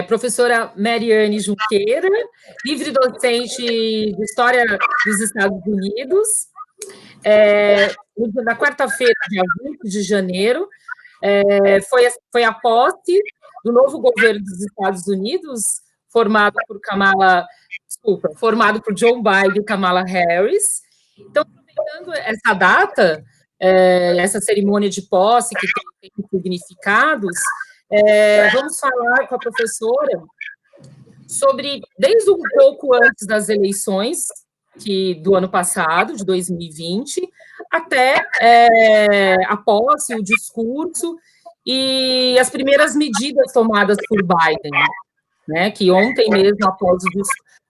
Professora Mariane Junqueira, livre-docente de História dos Estados Unidos. Na quarta-feira, dia 20 de janeiro, foi a posse do novo governo dos Estados Unidos, formado por Joe Biden e Kamala Harris. Então, aproveitando essa data, essa cerimônia de posse, que tem significados, vamos falar com a professora sobre, desde um pouco antes das eleições, do ano passado, de 2020, até a posse, o discurso e as primeiras medidas tomadas por Biden, né, que ontem mesmo,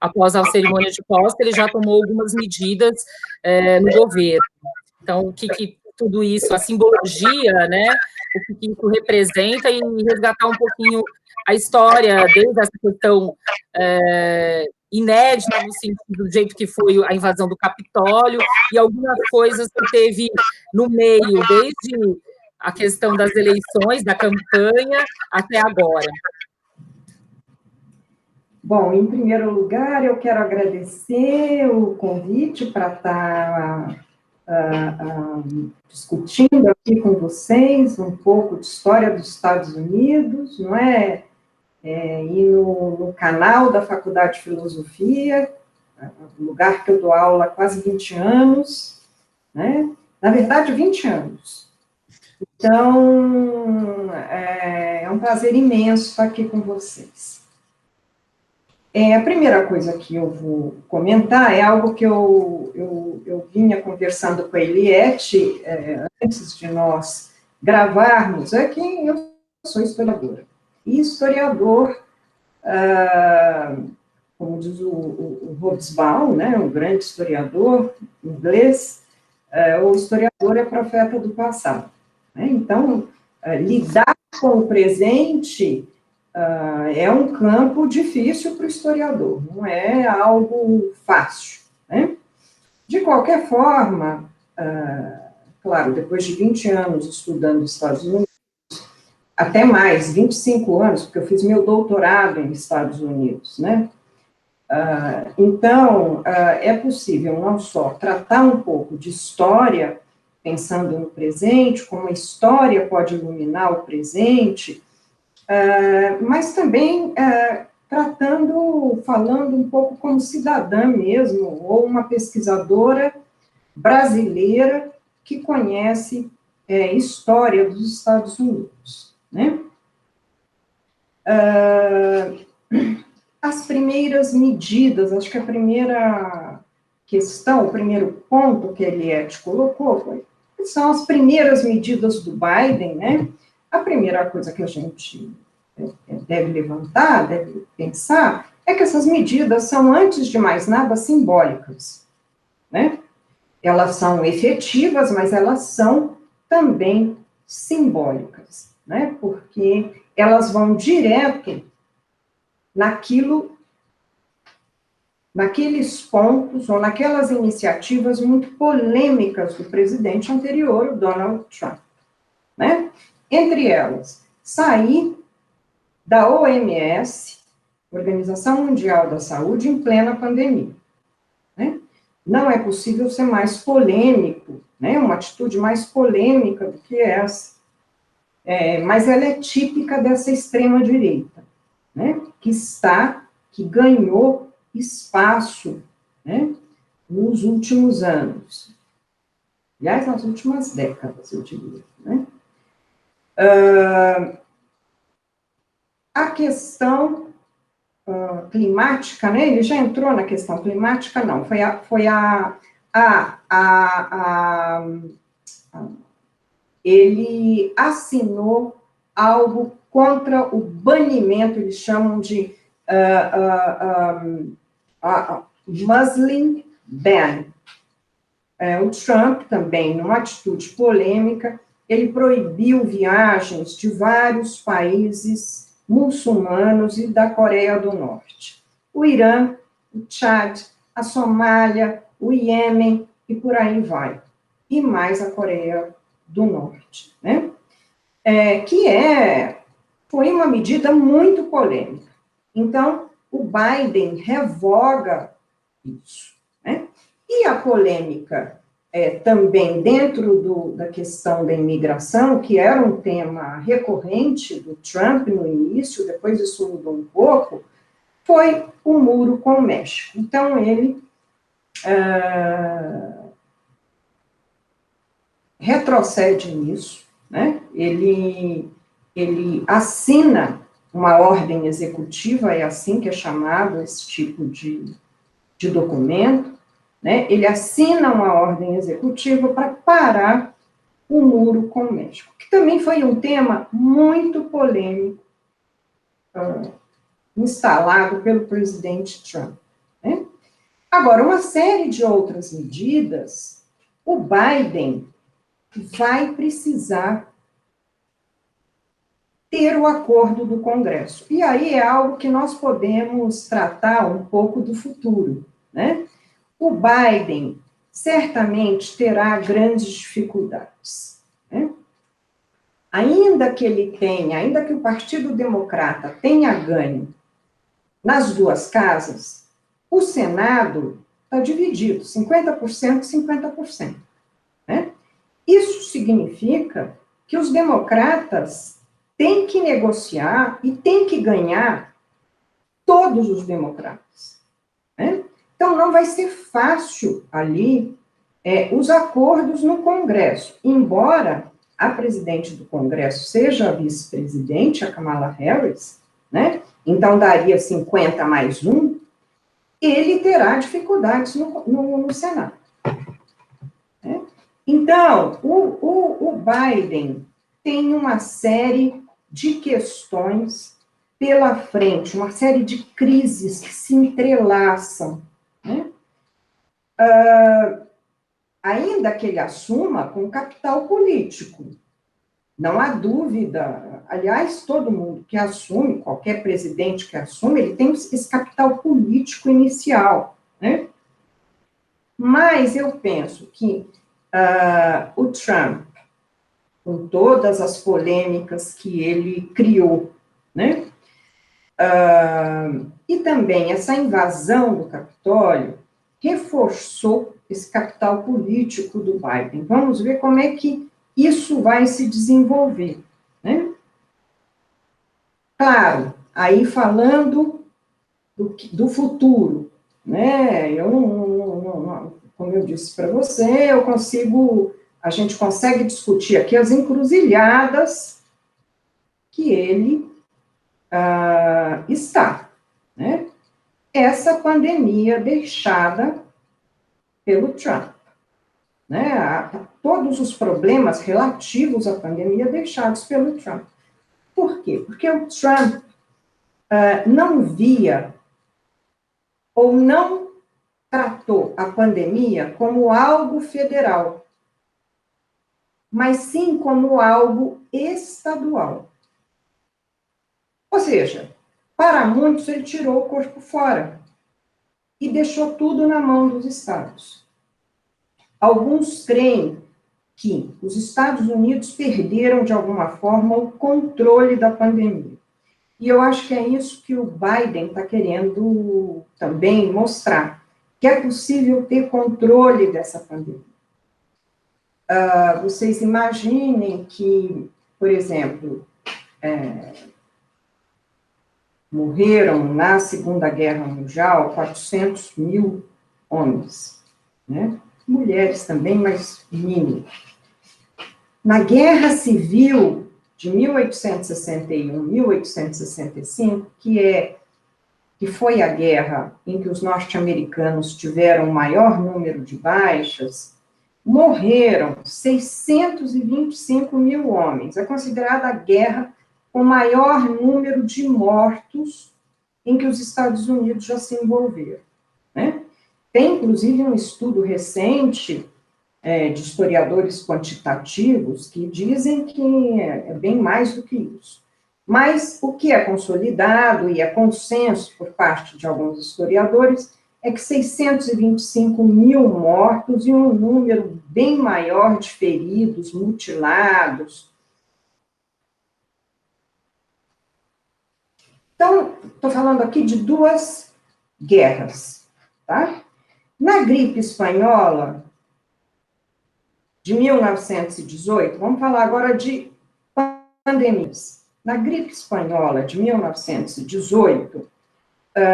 após a cerimônia de posse, ele já tomou algumas medidas no governo. Então, o que tudo isso, a simbologia, né, o que isso representa, e resgatar um pouquinho a história, desde essa questão inédita, no sentido do jeito que foi a invasão do Capitólio, e algumas coisas que teve no meio, desde a questão das eleições, da campanha, até agora. Bom, em primeiro lugar, eu quero agradecer o convite para estar discutindo aqui com vocês um pouco de história dos Estados Unidos, não é? E no canal da Faculdade de Filosofia, lugar que eu dou aula há quase 20 anos, né? Na verdade, 20 anos. Então, é um prazer imenso estar aqui com vocês. A primeira coisa que eu vou comentar é algo que eu vinha conversando com a Eliette antes de nós gravarmos, é que eu sou historiadora. E historiador, como diz o Hobsbawm, né, um grande historiador inglês, o historiador é profeta do passado. Né? Então, lidar com o presente é um campo difícil para o historiador, não é algo fácil. Né? De qualquer forma, claro, depois de 20 anos estudando Estados Unidos, até mais, 25 anos, porque eu fiz meu doutorado em Estados Unidos, né? Então, é possível não só tratar um pouco de história, pensando no presente, como a história pode iluminar o presente, mas também falando um pouco como cidadã mesmo, ou uma pesquisadora brasileira que conhece história dos Estados Unidos. Né? As primeiras medidas, acho que a primeira questão, o primeiro ponto que a Eliette colocou são as primeiras medidas do Biden, né? A primeira coisa que a gente deve levantar, deve pensar, é que essas medidas são, antes de mais nada, simbólicas, né? Elas são efetivas, mas elas são também simbólicas, né? Porque elas vão direto naqueles pontos ou naquelas iniciativas muito polêmicas do presidente anterior, o Donald Trump, né? Entre elas, sair da OMS, Organização Mundial da Saúde, em plena pandemia, né? Não é possível ser mais polêmico, né? Uma atitude mais polêmica do que essa. Mas ela é típica dessa extrema-direita, né? Que ganhou espaço, né? Nos últimos anos. Aliás, nas últimas décadas, eu diria, né? A questão climática, né? Ele já entrou na questão climática, não. Ele assinou algo contra o banimento, eles chamam de Muslim ban. O Trump também, numa atitude polêmica, ele proibiu viagens de vários países muçulmanos e da Coreia do Norte. O Irã, o Tchad, a Somália, o Iêmen e por aí vai. E mais a Coreia do Norte, né? Que é foi uma medida muito polêmica. Então, o Biden revoga isso, né? E a polêmica também dentro da questão da imigração, que era um tema recorrente do Trump no início, depois isso mudou um pouco, foi o muro com o México. Então, ele retrocede nisso, né? Ele assina uma ordem executiva, é assim que é chamado esse tipo de documento, né? Ele assina uma ordem executiva para parar o muro com o México, que também foi um tema muito polêmico, instalado pelo presidente Trump, né? Agora, uma série de outras medidas, o Biden vai precisar ter o acordo do Congresso. E aí é algo que nós podemos tratar um pouco do futuro, né? O Biden certamente terá grandes dificuldades, né? Ainda que o Partido Democrata tenha ganho nas duas casas, o Senado está dividido, 50%, 50%, né? Isso significa que os democratas têm que negociar e têm que ganhar todos os democratas, né? Então, não vai ser fácil ali os acordos no Congresso, embora a presidente do Congresso seja a vice-presidente, a Kamala Harris, né? Então, daria 50 mais 1, ele terá dificuldades no Senado. Né? Então, o Biden tem uma série de questões pela frente, uma série de crises que se entrelaçam, né? Ainda que ele assuma com capital político, não há dúvida, aliás, todo mundo que assume, qualquer presidente que assume, ele tem esse capital político inicial, né? Mas eu penso que o Trump, com todas as polêmicas que ele criou, né? E também essa invasão do Capitólio reforçou esse capital político do Biden. Vamos ver como é que isso vai se desenvolver, né? Claro, aí falando do futuro, né? Como eu disse para você, a gente consegue discutir aqui as encruzilhadas que ele está, né? Essa pandemia deixada pelo Trump, né? Todos os problemas relativos à pandemia deixados pelo Trump. Por quê? Porque o Trump não via ou não tratou a pandemia como algo federal, mas sim como algo estadual. Ou seja, para muitos ele tirou o corpo fora e deixou tudo na mão dos estados. Alguns creem que os Estados Unidos perderam, de alguma forma, o controle da pandemia. E eu acho que é isso que o Biden está querendo também mostrar, que é possível ter controle dessa pandemia. Vocês imaginem que, por exemplo, morreram na Segunda Guerra Mundial 400 mil homens, né? Mulheres também, mas mínimo. Na Guerra Civil de 1861, 1865, que foi a guerra em que os norte-americanos tiveram o maior número de baixas, morreram 625 mil homens. É considerada a guerra com o maior número de mortos em que os Estados Unidos já se envolveram, né? Tem, inclusive, um estudo recente de historiadores quantitativos que dizem que é bem mais do que isso. Mas o que é consolidado e é consenso por parte de alguns historiadores é que 625 mil mortos e um número bem maior de feridos, mutilados. Então, estou falando aqui de duas guerras, tá? Na gripe espanhola de 1918, vamos falar agora de pandemias. Na gripe espanhola de 1918,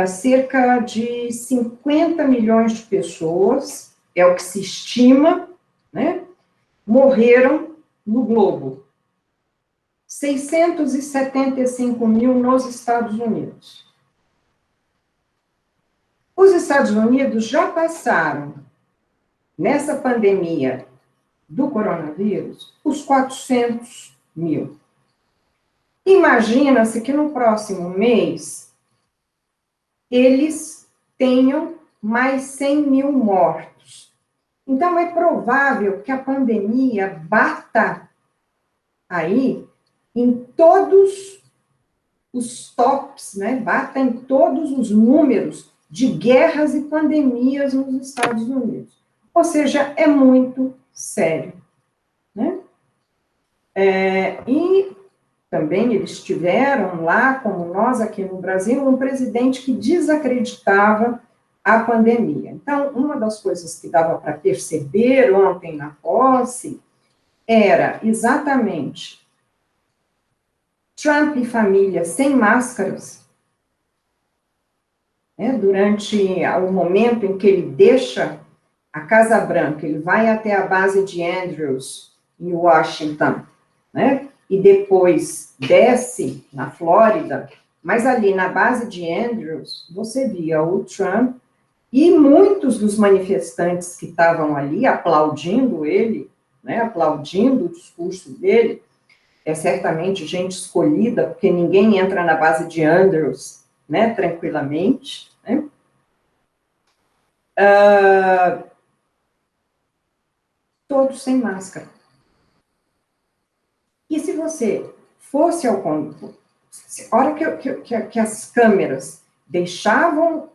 cerca de 50 milhões de pessoas, é o que se estima, né, morreram no globo. 675 mil nos Estados Unidos. Os Estados Unidos já passaram, nessa pandemia do coronavírus, os 400 mil. Imagina-se que no próximo mês eles tenham mais 100 mil mortos. Então, é provável que a pandemia bata aí em todos os tops, né? Bata em todos os números de guerras e pandemias nos Estados Unidos. Ou seja, é muito sério, né? E também eles tiveram lá, como nós aqui no Brasil, um presidente que desacreditava a pandemia. Então, uma das coisas que dava para perceber ontem na posse era exatamente Trump e família sem máscaras, né, durante o momento em que ele deixa a Casa Branca, ele vai até a base de Andrews, em Washington, né, e depois desce na Flórida, mas ali na base de Andrews, você via o Trump e muitos dos manifestantes que estavam ali aplaudindo ele, né, aplaudindo o discurso dele, é certamente gente escolhida, porque ninguém entra na base de Andrews, né, tranquilamente, né? Todos sem máscara. E se você fosse ao Congresso, a hora que as câmeras deixavam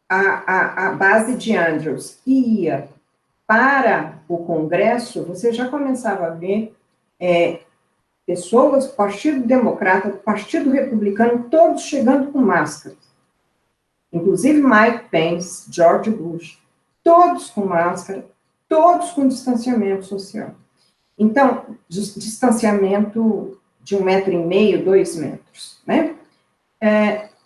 a base de Andrews e ia para o Congresso, você já começava a ver pessoas do Partido Democrata, do Partido Republicano, todos chegando com máscaras. Inclusive Mike Pence, George Bush, todos com máscara, todos com distanciamento social. Então, distanciamento de 1,5 metro, 2 metros, né?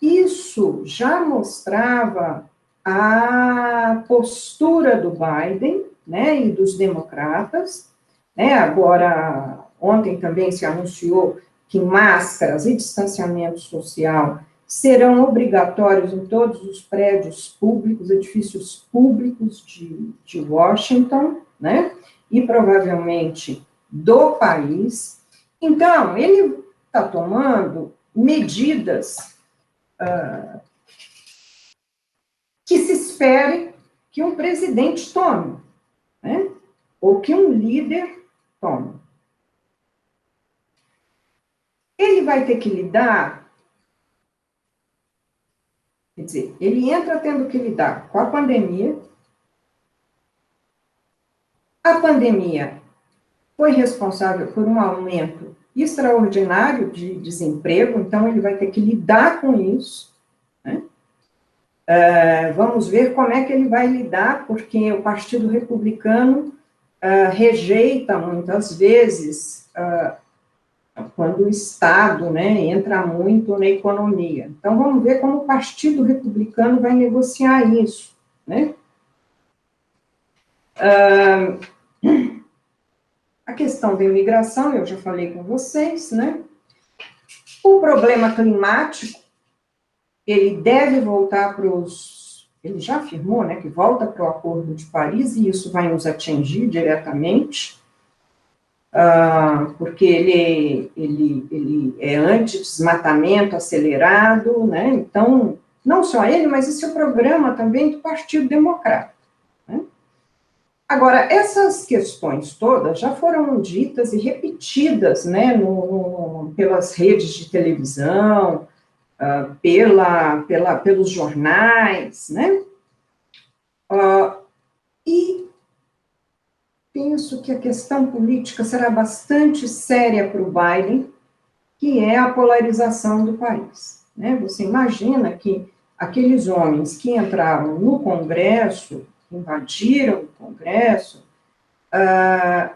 Isso já mostrava a postura do Biden, né, e dos democratas, né? Agora, ontem também se anunciou que máscaras e distanciamento social serão obrigatórios em todos os prédios públicos, edifícios públicos de Washington, né? E provavelmente do país. Então, ele está tomando medidas que se espere que um presidente tome, né? Ou que um líder tome. Ele vai ter que lidar, quer dizer, ele entra tendo que lidar com a pandemia. A pandemia foi responsável por um aumento extraordinário de desemprego, então ele vai ter que lidar com isso, né? Vamos ver como é que ele vai lidar, porque o Partido Republicano rejeita muitas vezes quando o Estado, né, entra muito na economia. Então, vamos ver como o Partido Republicano vai negociar isso, né? A questão da imigração, eu já falei com vocês, né? O problema climático, ele deve voltar para os... Ele já afirmou, né, que volta para o Acordo de Paris, e isso vai nos atingir diretamente, porque ele é anti-desmatamento acelerado, né? Então, não só ele, mas esse é o programa também do Partido Democrata, né? Agora, essas questões todas já foram ditas e repetidas, né, pelas redes de televisão, pelos jornais, né? E penso que a questão política será bastante séria para o Biden, que é a polarização do país. né? Você imagina que aqueles homens que entraram no Congresso, invadiram o Congresso,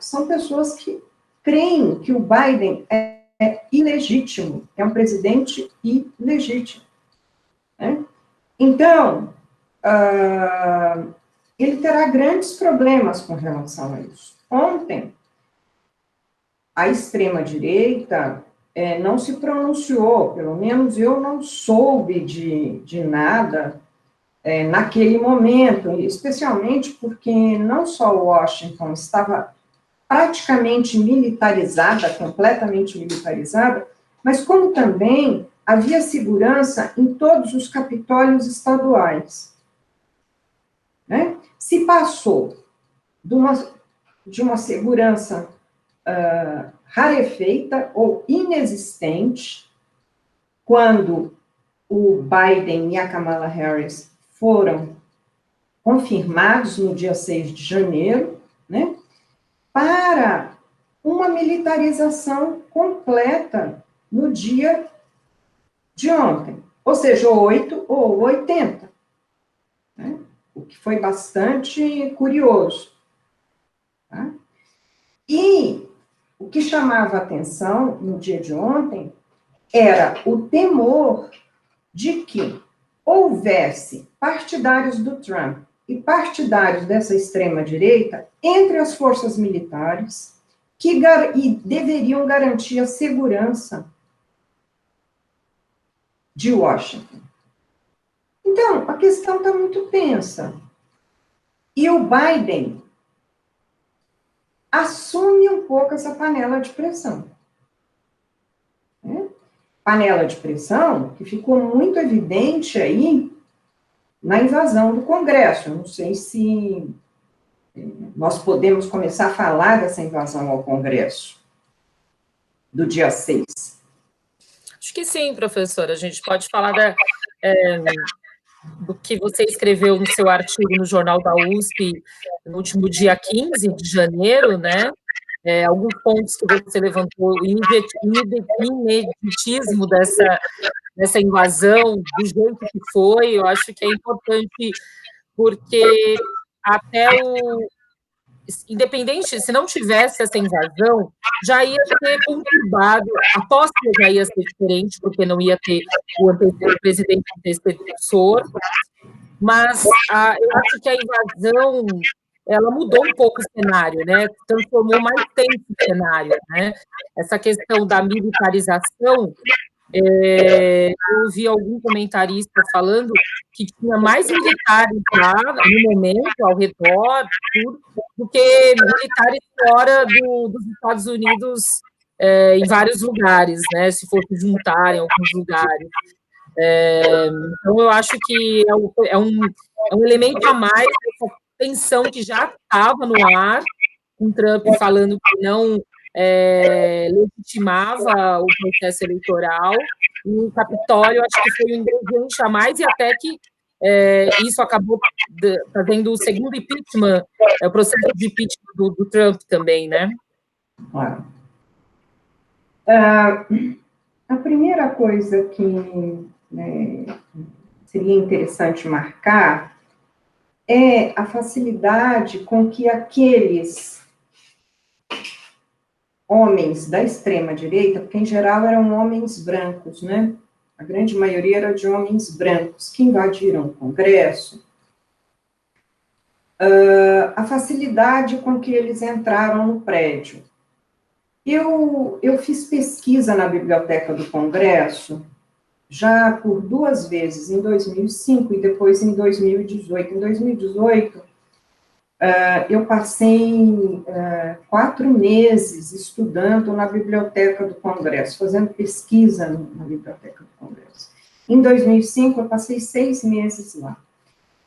são pessoas que creem que o Biden é ilegítimo, é um presidente ilegítimo, né? Então, ele terá grandes problemas com relação a isso. Ontem, a extrema-direita não se pronunciou, pelo menos eu não soube de nada naquele momento, especialmente porque não só Washington estava praticamente militarizada, completamente militarizada, mas como também havia segurança em todos os capitólios estaduais, né? Se passou de uma segurança rarefeita ou inexistente, quando o Biden e a Kamala Harris foram confirmados no dia 6 de janeiro, né, para uma militarização completa no dia de ontem, ou seja, 8 ou 80, né, o que foi bastante curioso. Tá? E o que chamava atenção no dia de ontem era o temor de que houvesse partidários do Trump e partidários dessa extrema-direita entre as forças militares que deveriam garantir a segurança de Washington. Então, a questão está muito tensa. E o Biden assume um pouco essa panela de pressão. Né? Panela de pressão que ficou muito evidente aí na invasão do Congresso. Eu não sei se nós podemos começar a falar dessa invasão ao Congresso do dia 6. Acho que sim, professora. A gente pode falar do que você escreveu no seu artigo no Jornal da USP no último dia 15 de janeiro, né? Alguns pontos que você levantou, o ineditismo dessa invasão, do jeito que foi, eu acho que é importante, porque até independente, se não tivesse essa invasão, já ia ter conturbado, a posse já ia ser diferente, porque não ia ter o presidente antecessor, mas eu acho que a invasão, ela mudou um pouco o cenário, né? Transformou mais tenso o cenário, né? Essa questão da militarização, eu ouvi algum comentarista falando que tinha mais militares lá, no momento, ao redor, tudo, do que militares fora dos Estados Unidos, em vários lugares, né? Se fosse juntar em alguns lugares. Então, eu acho que é um elemento a mais dessa tensão que já estava no ar, com Trump falando que não legitimava o processo eleitoral, e o Capitólio acho que foi um ingrediente a mais, e até que isso acabou fazendo o segundo impeachment, o processo de impeachment do Trump também, né? A primeira coisa que seria interessante marcar é a facilidade com que aqueles homens da extrema-direita, porque em geral eram homens brancos, né? A grande maioria era de homens brancos que invadiram o Congresso, a facilidade com que eles entraram no prédio. Eu fiz pesquisa na Biblioteca do Congresso, já por 2 vezes, em 2005 e depois em 2018. Em 2018, eu passei 4 meses estudando na Biblioteca do Congresso, fazendo pesquisa na Biblioteca do Congresso. Em 2005, eu passei 6 meses lá.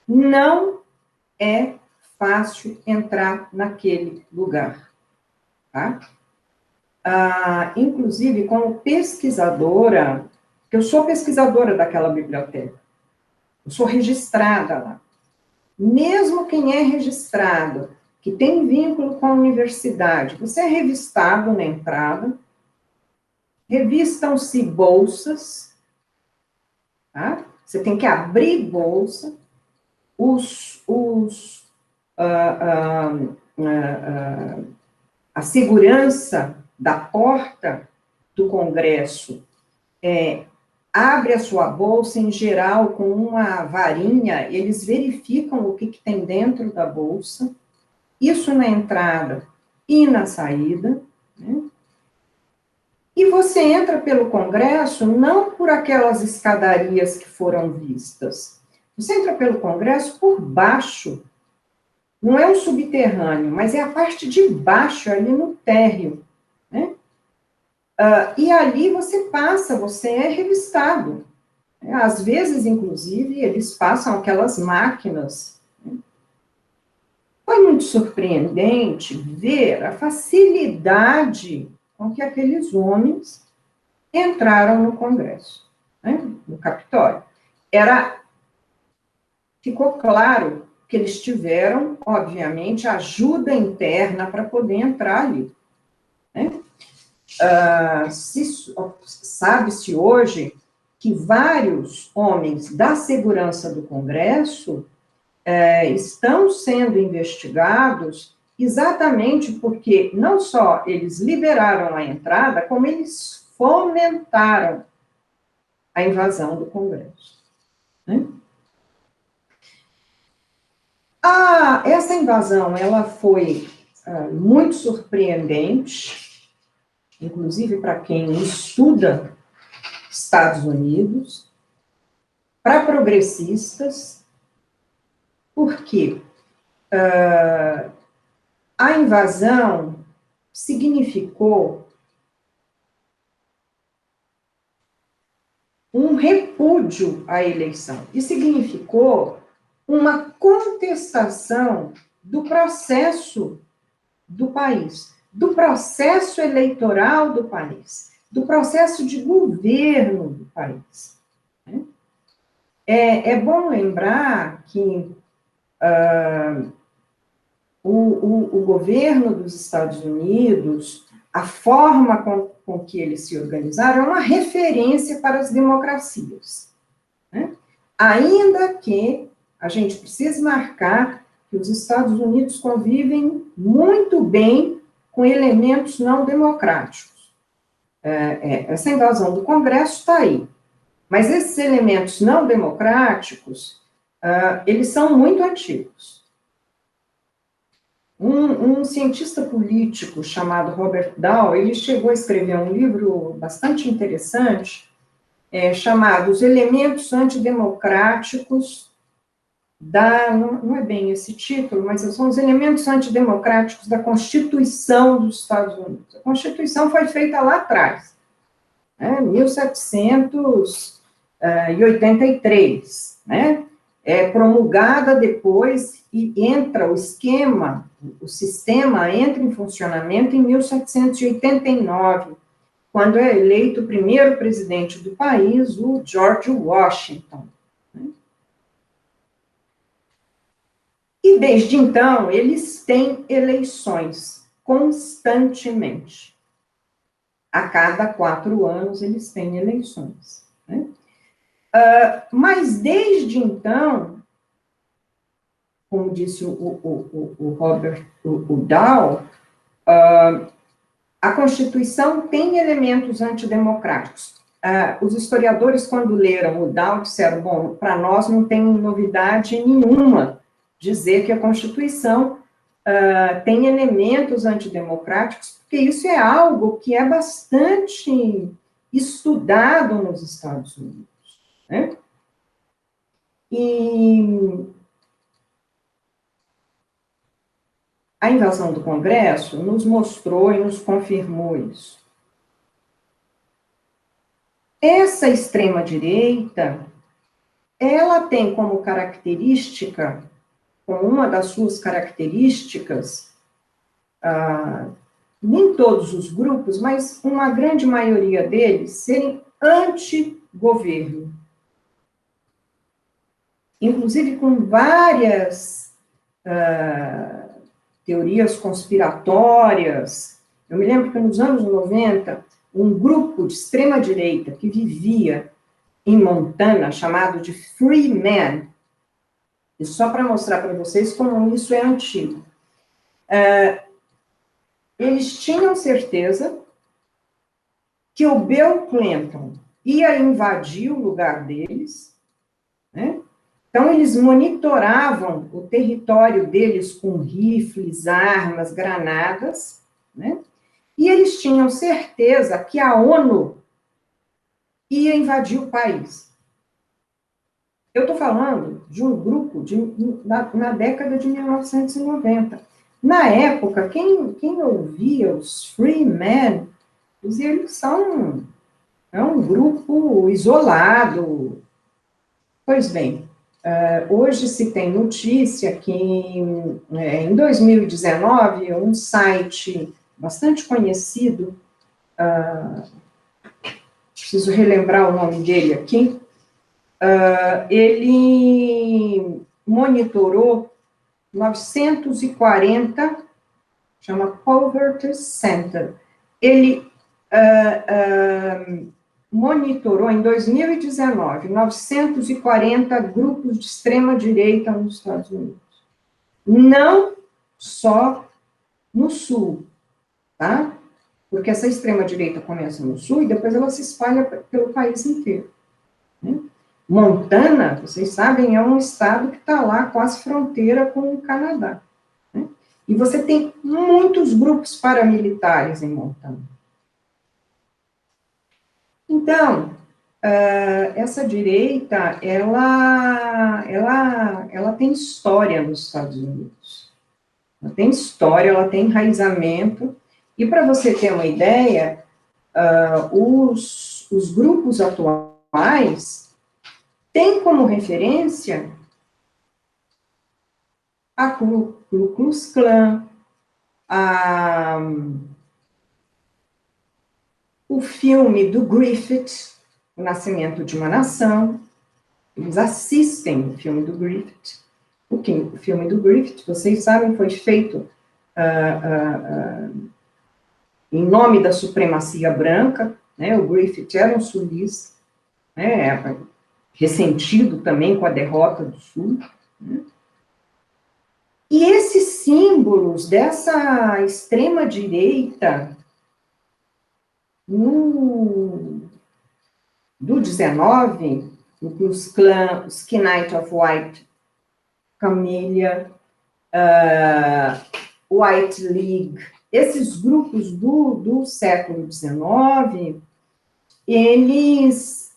Não é fácil entrar naquele lugar, tá? Inclusive, como pesquisadora, eu sou pesquisadora daquela biblioteca, eu sou registrada lá. Mesmo quem é registrado, que tem vínculo com a universidade, você é revistado na entrada, revistam-se bolsas, tá? Você tem que abrir bolsa, a segurança da porta do Congresso abre a sua bolsa, em geral, com uma varinha, eles verificam o que tem dentro da bolsa, isso na entrada e na saída, né? E você entra pelo Congresso não por aquelas escadarias que foram vistas, você entra pelo Congresso por baixo, não é um subterrâneo, mas é a parte de baixo, ali no térreo, né? E ali você passa, você é revistado. Às vezes, inclusive, eles passam aquelas máquinas. Foi muito surpreendente ver a facilidade com que aqueles homens entraram no Congresso, né, no Capitólio. Ficou claro que eles tiveram, obviamente, ajuda interna para poder entrar ali, né? Sabe-se hoje que vários homens da segurança do Congresso estão sendo investigados exatamente porque não só eles liberaram a entrada, como eles fomentaram a invasão do Congresso, né? Essa invasão, ela foi muito surpreendente, inclusive para quem estuda Estados Unidos, para progressistas, porque a invasão significou um repúdio à eleição, e significou uma contestação do processo do país, do processo eleitoral do país, do processo de governo do país. É bom lembrar que o governo dos Estados Unidos, a forma com que eles se organizaram, é uma referência para as democracias, né? Ainda que a gente precise marcar que os Estados Unidos convivem muito bem com elementos não democráticos. Essa invasão do Congresso está aí. Mas esses elementos não democráticos, eles são muito antigos. Um cientista político chamado Robert Dahl, ele chegou a escrever um livro bastante interessante, chamado Os Elementos Antidemocráticos não é bem esse título, mas são os elementos antidemocráticos da Constituição dos Estados Unidos. A Constituição foi feita lá atrás, 1783, né? Promulgada depois e entra o sistema entra em funcionamento em 1789, quando é eleito o primeiro presidente do país, o George Washington. E desde então, eles têm eleições constantemente. A cada 4 anos, eles têm eleições, né? Mas desde então, como disse o Robert Dahl, a Constituição tem elementos antidemocráticos. Os historiadores, quando leram o Dahl, disseram, bom, para nós não tem novidade nenhuma dizer que a Constituição tem elementos antidemocráticos, porque isso é algo que é bastante estudado nos Estados Unidos, né? E a invasão do Congresso nos mostrou e nos confirmou isso. Essa extrema-direita, ela tem como característica, como uma das suas características, nem todos os grupos, mas uma grande maioria deles, serem anti-governo. Inclusive com várias teorias conspiratórias. Eu me lembro que nos anos 90, um grupo de extrema-direita que vivia em Montana, chamado de Free Man, e só para mostrar para vocês como isso é antigo. Eles tinham certeza que o Bill Clinton ia invadir o lugar deles, né? Então, eles monitoravam o território deles com rifles, armas, granadas, né? E eles tinham certeza que a ONU ia invadir o país. Eu estou falando de um grupo na década de 1990. Na época, quem ouvia os Free Men, eles são um grupo isolado. Pois bem, hoje se tem notícia que em 2019, um site bastante conhecido, preciso relembrar o nome dele aqui, ele monitorou 940, chama Poverty Center. Ele monitorou em 2019 940 grupos de extrema-direita nos Estados Unidos. Não só no Sul, tá? Porque essa extrema-direita começa no Sul e depois ela se espalha pelo país inteiro, né? Montana, vocês sabem, é um estado que está lá quase fronteira com o Canadá, né? E você tem muitos grupos paramilitares em Montana. Então, essa direita, ela tem história nos Estados Unidos. Ela tem história, ela tem enraizamento. E para você ter uma ideia, os grupos atuais têm como referência a Ku Klux Klan, o filme do Griffith, O Nascimento de uma Nação. Eles assistem o filme do Griffith. O filme do Griffith, vocês sabem, foi feito em nome da supremacia branca, né? O Griffith era um sulista, né? Ressentido também com a derrota do Sul, né? E esses símbolos dessa extrema-direita do 19, o Klux Klan, o Skin Knight of White, Camellia, White League, esses grupos do século XIX, eles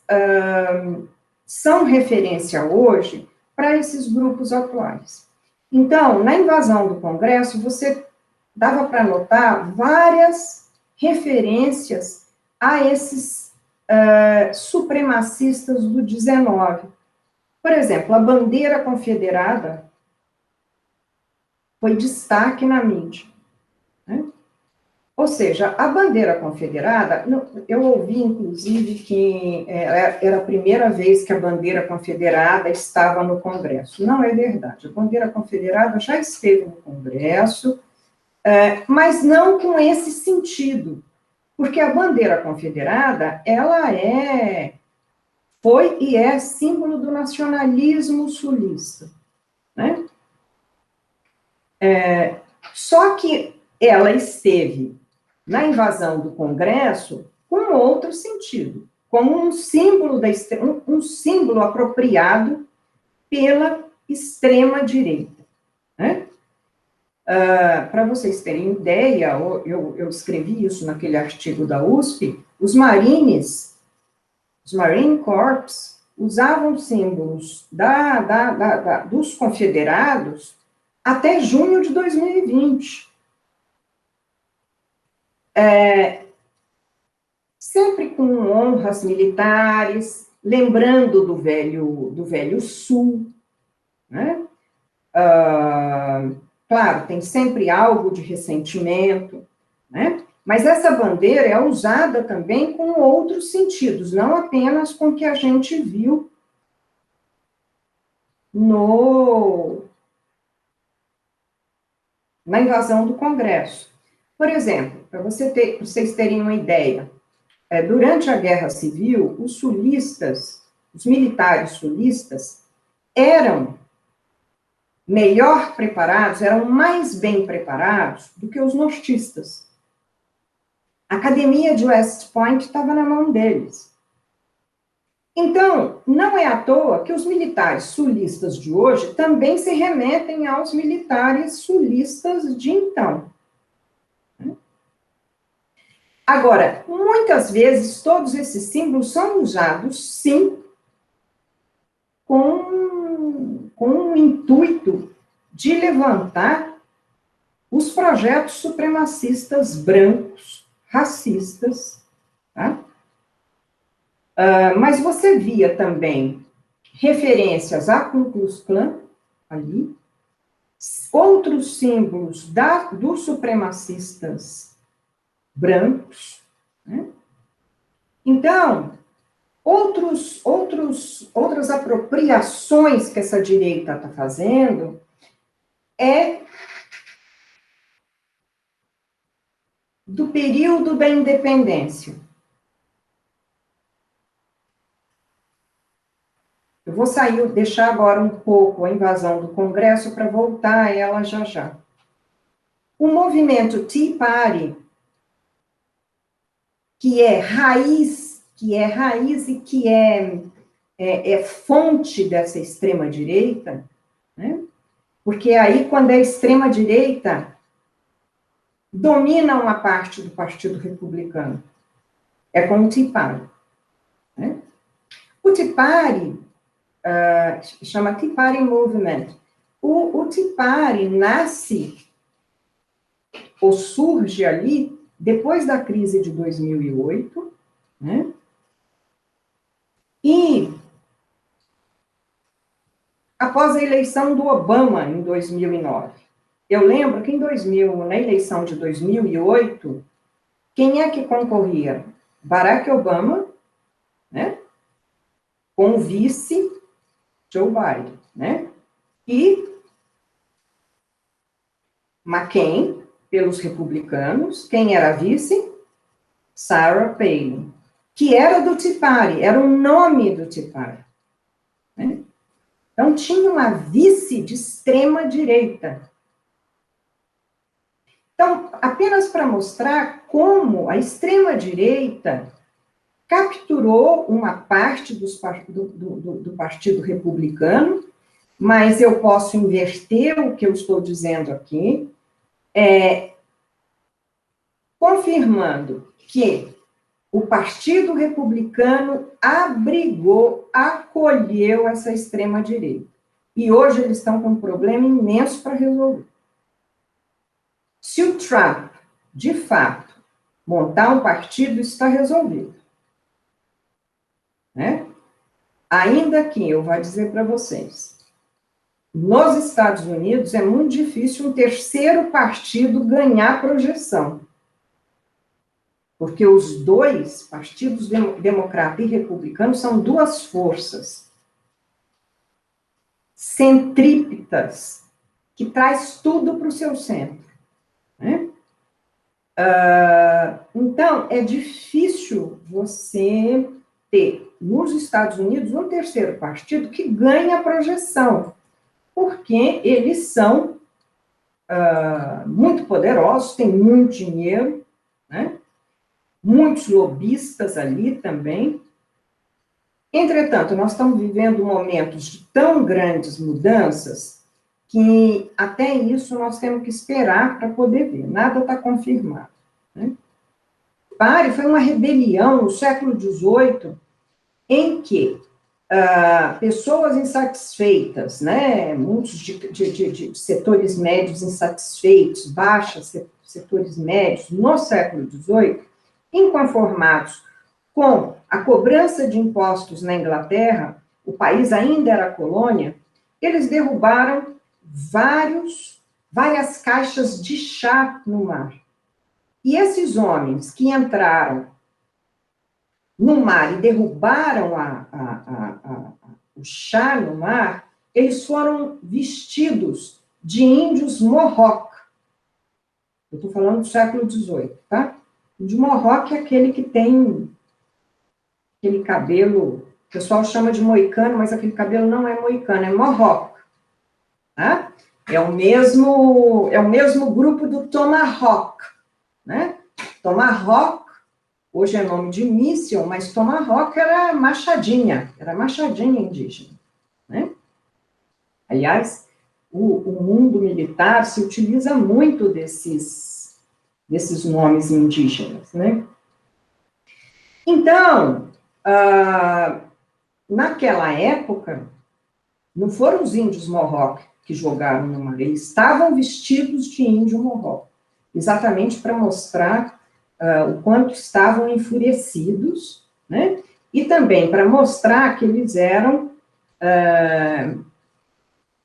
são referência hoje para esses grupos atuais. Então, na invasão do Congresso, você dava para notar várias referências a esses supremacistas do 19. Por exemplo, a bandeira confederada foi destaque na mídia, né? Ou seja, a bandeira confederada, eu ouvi, inclusive, que era a primeira vez que a bandeira confederada estava no Congresso. Não é verdade. A bandeira confederada já esteve no Congresso, mas não com esse sentido. Porque a bandeira confederada, ela foi e é símbolo do nacionalismo sulista, né? Só que ela esteve na invasão do Congresso com outro sentido, como um símbolo um símbolo apropriado pela extrema-direita, né? Para vocês terem ideia, eu escrevi isso naquele artigo da USP, os Marine Corps, usavam símbolos dos confederados até junho de 2020. Sempre com honras militares, lembrando do velho Sul, né? Claro, tem sempre algo de ressentimento, né? Mas essa bandeira é usada também com outros sentidos, não apenas com o que a gente viu na invasão do Congresso. Por exemplo, para vocês terem uma ideia, durante a Guerra Civil, os sulistas, os militares sulistas eram melhor preparados, eram mais bem preparados do que os nortistas. A academia de West Point estava na mão deles. Então, não é à toa que os militares sulistas de hoje também se remetem aos militares sulistas de então. Agora, muitas vezes, todos esses símbolos são usados, sim, com o intuito de levantar os projetos supremacistas brancos, racistas, tá? Mas você via também referências à Ku Klux Klan, ali, outros símbolos dos supremacistas brancos, né? Então, outras apropriações que essa direita está fazendo é do período da independência. Eu vou deixar agora um pouco a invasão do Congresso para voltar a ela já já. O movimento Tea Party, que é raiz e que é fonte dessa extrema-direita, né? Porque aí, quando a extrema-direita domina uma parte do Partido Republicano, é com o Tea Party, né? O Tea Party chama Tea Party Movement. O Tea Party nasce ou surge ali depois da crise de 2008, né? E após a eleição do Obama em 2009. Eu lembro que na eleição de 2008, quem é que concorria? Barack Obama, né? Com o vice Joe Biden, né? E McCain, pelos republicanos. Quem era a vice? Sarah Palin, que era do Tea Party, era o nome do Tea Party, né? Então, tinha uma vice de extrema-direita. Então, apenas para mostrar como a extrema-direita capturou uma parte do Partido Republicano, mas eu posso inverter o que eu estou dizendo aqui, confirmando que o Partido Republicano acolheu essa extrema-direita. E hoje eles estão com um problema imenso para resolver. Se o Trump, de fato, montar um partido, isso está resolvido, né? Ainda que eu vou dizer para vocês, nos Estados Unidos é muito difícil um terceiro partido ganhar projeção. Porque os dois partidos, democrata e republicano, são duas forças centrípetas, que traz tudo para o seu centro, né? Então, é difícil você ter, nos Estados Unidos, um terceiro partido que ganha a projeção, porque eles são muito poderosos, têm muito dinheiro, né? Muitos lobistas ali também. Entretanto, nós estamos vivendo momentos de tão grandes mudanças que até isso nós temos que esperar para poder ver. Nada está confirmado, né? Pare foi uma rebelião no século XVIII em que pessoas insatisfeitas, né, muitos de setores médios insatisfeitos, baixos setores médios, no século XVIII, inconformados com a cobrança de impostos na Inglaterra, o país ainda era colônia, eles derrubaram várias caixas de chá no mar. E esses homens que entraram no mar e derrubaram o chá no mar, eles foram vestidos de índios Mohawk. Eu estou falando do século XVIII, tá? De Mohawk é aquele que tem aquele cabelo pessoal chama de moicano, mas aquele cabelo não é moicano, é mohawk. Tá? É o mesmo grupo do tomahawk, né? Tomahawk, hoje é nome de míssil, mas tomahawk era machadinha indígena, né? Aliás, o mundo militar se utiliza muito desses nomes indígenas, né? Então, naquela época, não foram os índios Mohawk que jogaram no mar, eles estavam vestidos de índio Mohawk, exatamente para mostrar o quanto estavam enfurecidos, né? E também para mostrar que eles eram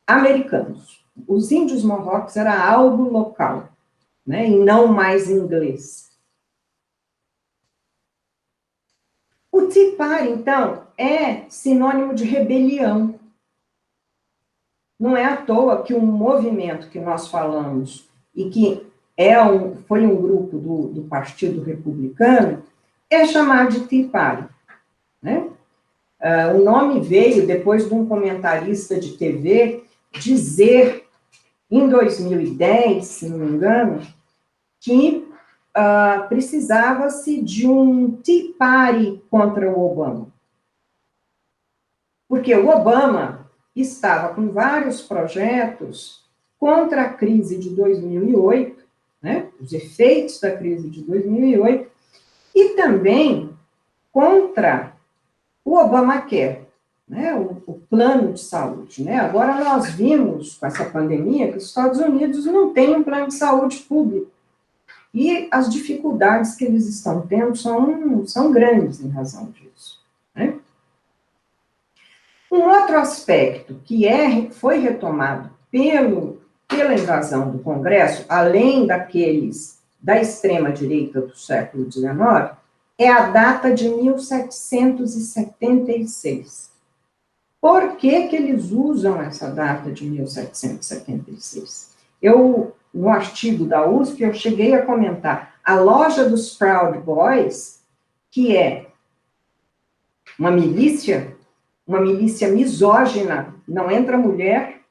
americanos. Os índios Mohawks era algo local, né? E não mais inglês. O Tea Party, então, é sinônimo de rebelião. Não é à toa que um movimento que nós falamos, e que foi um grupo do Partido Republicano, é chamado de Tea Party, né? O nome veio depois de um comentarista de TV dizer, em 2010, se não me engano, que precisava-se de um Tea Party contra o Obama. Porque o Obama estava com vários projetos contra a crise de 2008, né, os efeitos da crise de 2008, e também contra o Obamacare, né, o plano de saúde. Né? Agora nós vimos, com essa pandemia, que os Estados Unidos não têm um plano de saúde público. E as dificuldades que eles estão tendo são grandes em razão disso. Né? Um outro aspecto que foi retomado pela invasão do Congresso, além daqueles da extrema-direita do século XIX, é a data de 1776. Por que eles usam essa data de 1776? No artigo da USP, eu cheguei a comentar a loja dos Proud Boys, que é uma milícia misógina, não entra mulher,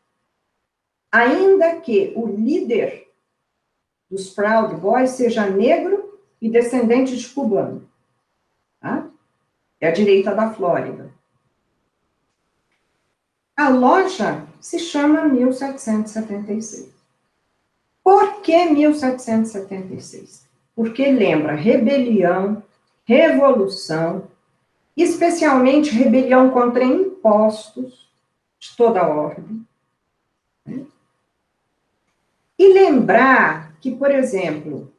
ainda que o líder dos Proud Boys seja negro e descendente de cubano. Tá? É a direita da Flórida. A loja se chama 1776. Por que 1776? Porque lembra rebelião, revolução, especialmente rebelião contra impostos de toda a ordem. Né? E lembrar que, por exemplo,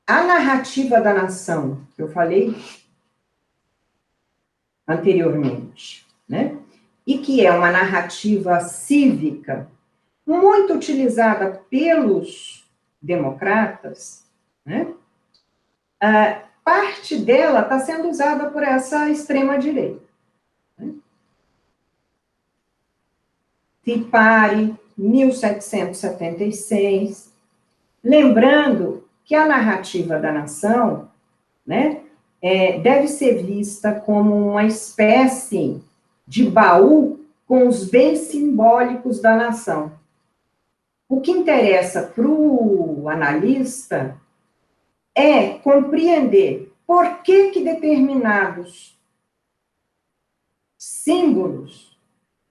a narrativa da nação, que eu falei anteriormente, né? E que é uma narrativa cívica muito utilizada pelos democratas, né? Parte dela está sendo usada por essa extrema-direita. Né? Tea Party, 1776. Lembrando que a narrativa da nação, né, deve ser vista como uma espécie de baú com os bens simbólicos da nação. O que interessa para o analista é compreender por que determinados símbolos,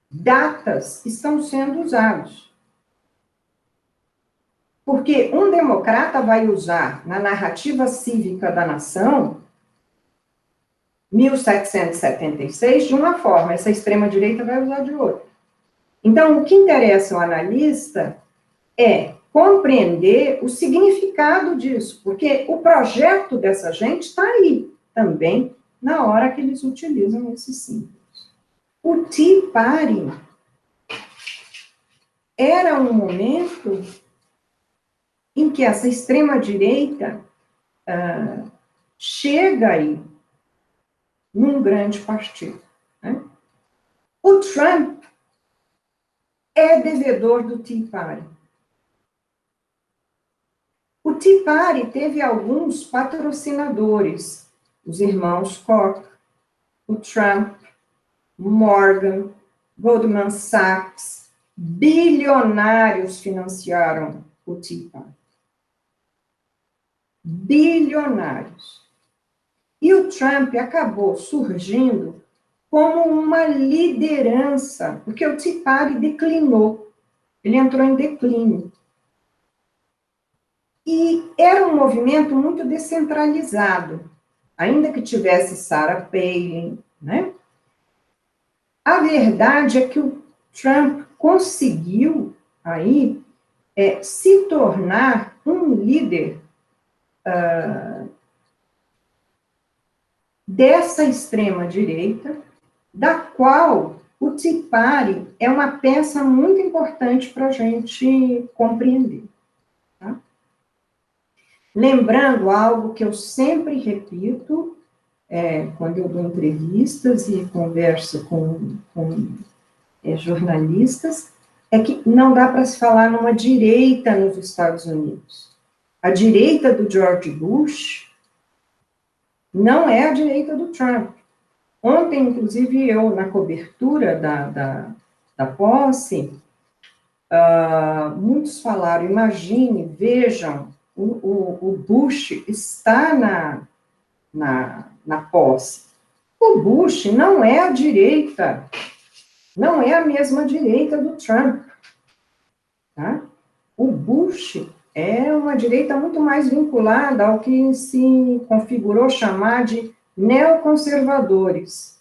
datas, estão sendo usados. Porque um democrata vai usar, na narrativa cívica da nação, 1776, de uma forma, essa extrema-direita vai usar de outra. Então, o que interessa ao analista é compreender o significado disso, porque o projeto dessa gente está aí também, na hora que eles utilizam esses símbolos. O Tea Party era um momento em que essa extrema-direita chega aí num grande partido. Né? O Trump é devedor do Tea Party. O Tea Party teve alguns patrocinadores, os irmãos Koch, o Trump, Morgan, Goldman Sachs, bilionários financiaram o Tea Party. Bilionários. E o Trump acabou surgindo como uma liderança, porque o Tea Party declinou, ele entrou em declínio. E era um movimento muito descentralizado, ainda que tivesse Sarah Palin, né? A verdade é que o Trump conseguiu aí se tornar um líder dessa extrema-direita, da qual o Tea Party é uma peça muito importante para a gente compreender. Tá? Lembrando algo que eu sempre repito, quando eu dou entrevistas e converso com jornalistas, é que não dá para se falar numa direita nos Estados Unidos. A direita do George Bush não é a direita do Trump. Ontem, inclusive, eu, na cobertura da posse, muitos falaram, imagine, vejam, o Bush está na posse. O Bush não é a direita, não é a mesma direita do Trump. Tá? O Bush é uma direita muito mais vinculada ao que se configurou chamar de neoconservadores.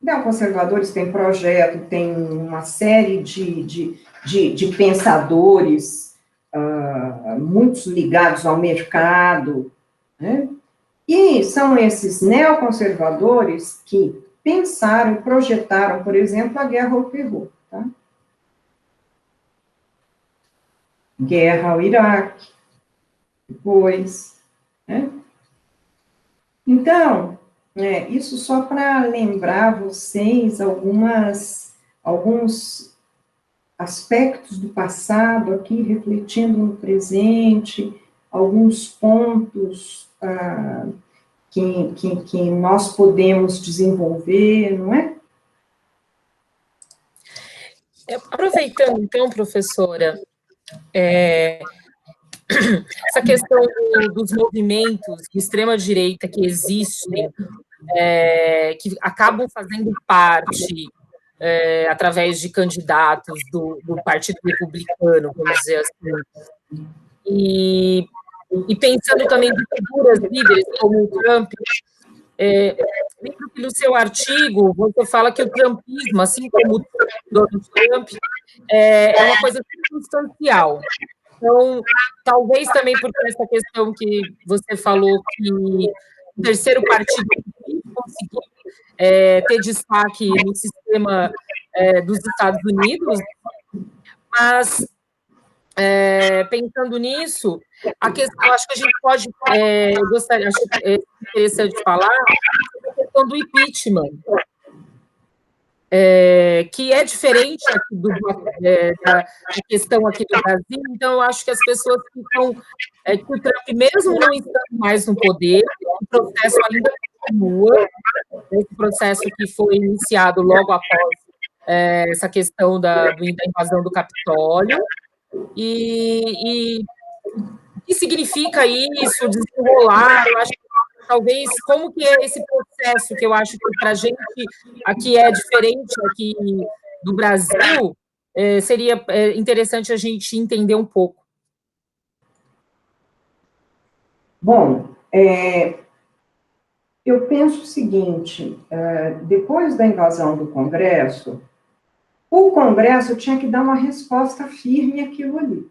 Neoconservadores têm projeto, tem uma série de pensadores, muitos ligados ao mercado, né? E são esses neoconservadores que pensaram e projetaram, por exemplo, a guerra ao Peru, tá? Guerra ao Iraque, depois, né? Então, isso só para lembrar vocês alguns aspectos do passado aqui, refletindo no presente, alguns pontos que nós podemos desenvolver, não é? Aproveitando, então, professora, essa questão dos movimentos de extrema-direita que existem, que acabam fazendo parte, através de candidatos do Partido Republicano, vamos dizer assim, e pensando também em figuras líderes como o Trump, lembro que no seu artigo você fala que o trumpismo, assim como o Donald Trump, é uma coisa substancial. Então, talvez também por essa questão que você falou, que o terceiro partido conseguiu ter destaque no sistema dos Estados Unidos, mas, pensando nisso, a questão, acho que a gente pode, acho interessante falar sobre a questão do impeachment, que é diferente aqui da questão aqui do Brasil, então eu acho que as pessoas ficam, que o Trump, mesmo não estando mais no poder, o processo ainda continua, esse processo que foi iniciado logo após essa questão da invasão do Capitólio, e o que significa isso, desenrolar, eu acho que talvez, como que é esse processo, que eu acho que para a gente aqui é diferente aqui do Brasil, seria interessante a gente entender um pouco. Bom, eu penso o seguinte, depois da invasão do Congresso, o Congresso tinha que dar uma resposta firme àquilo ali.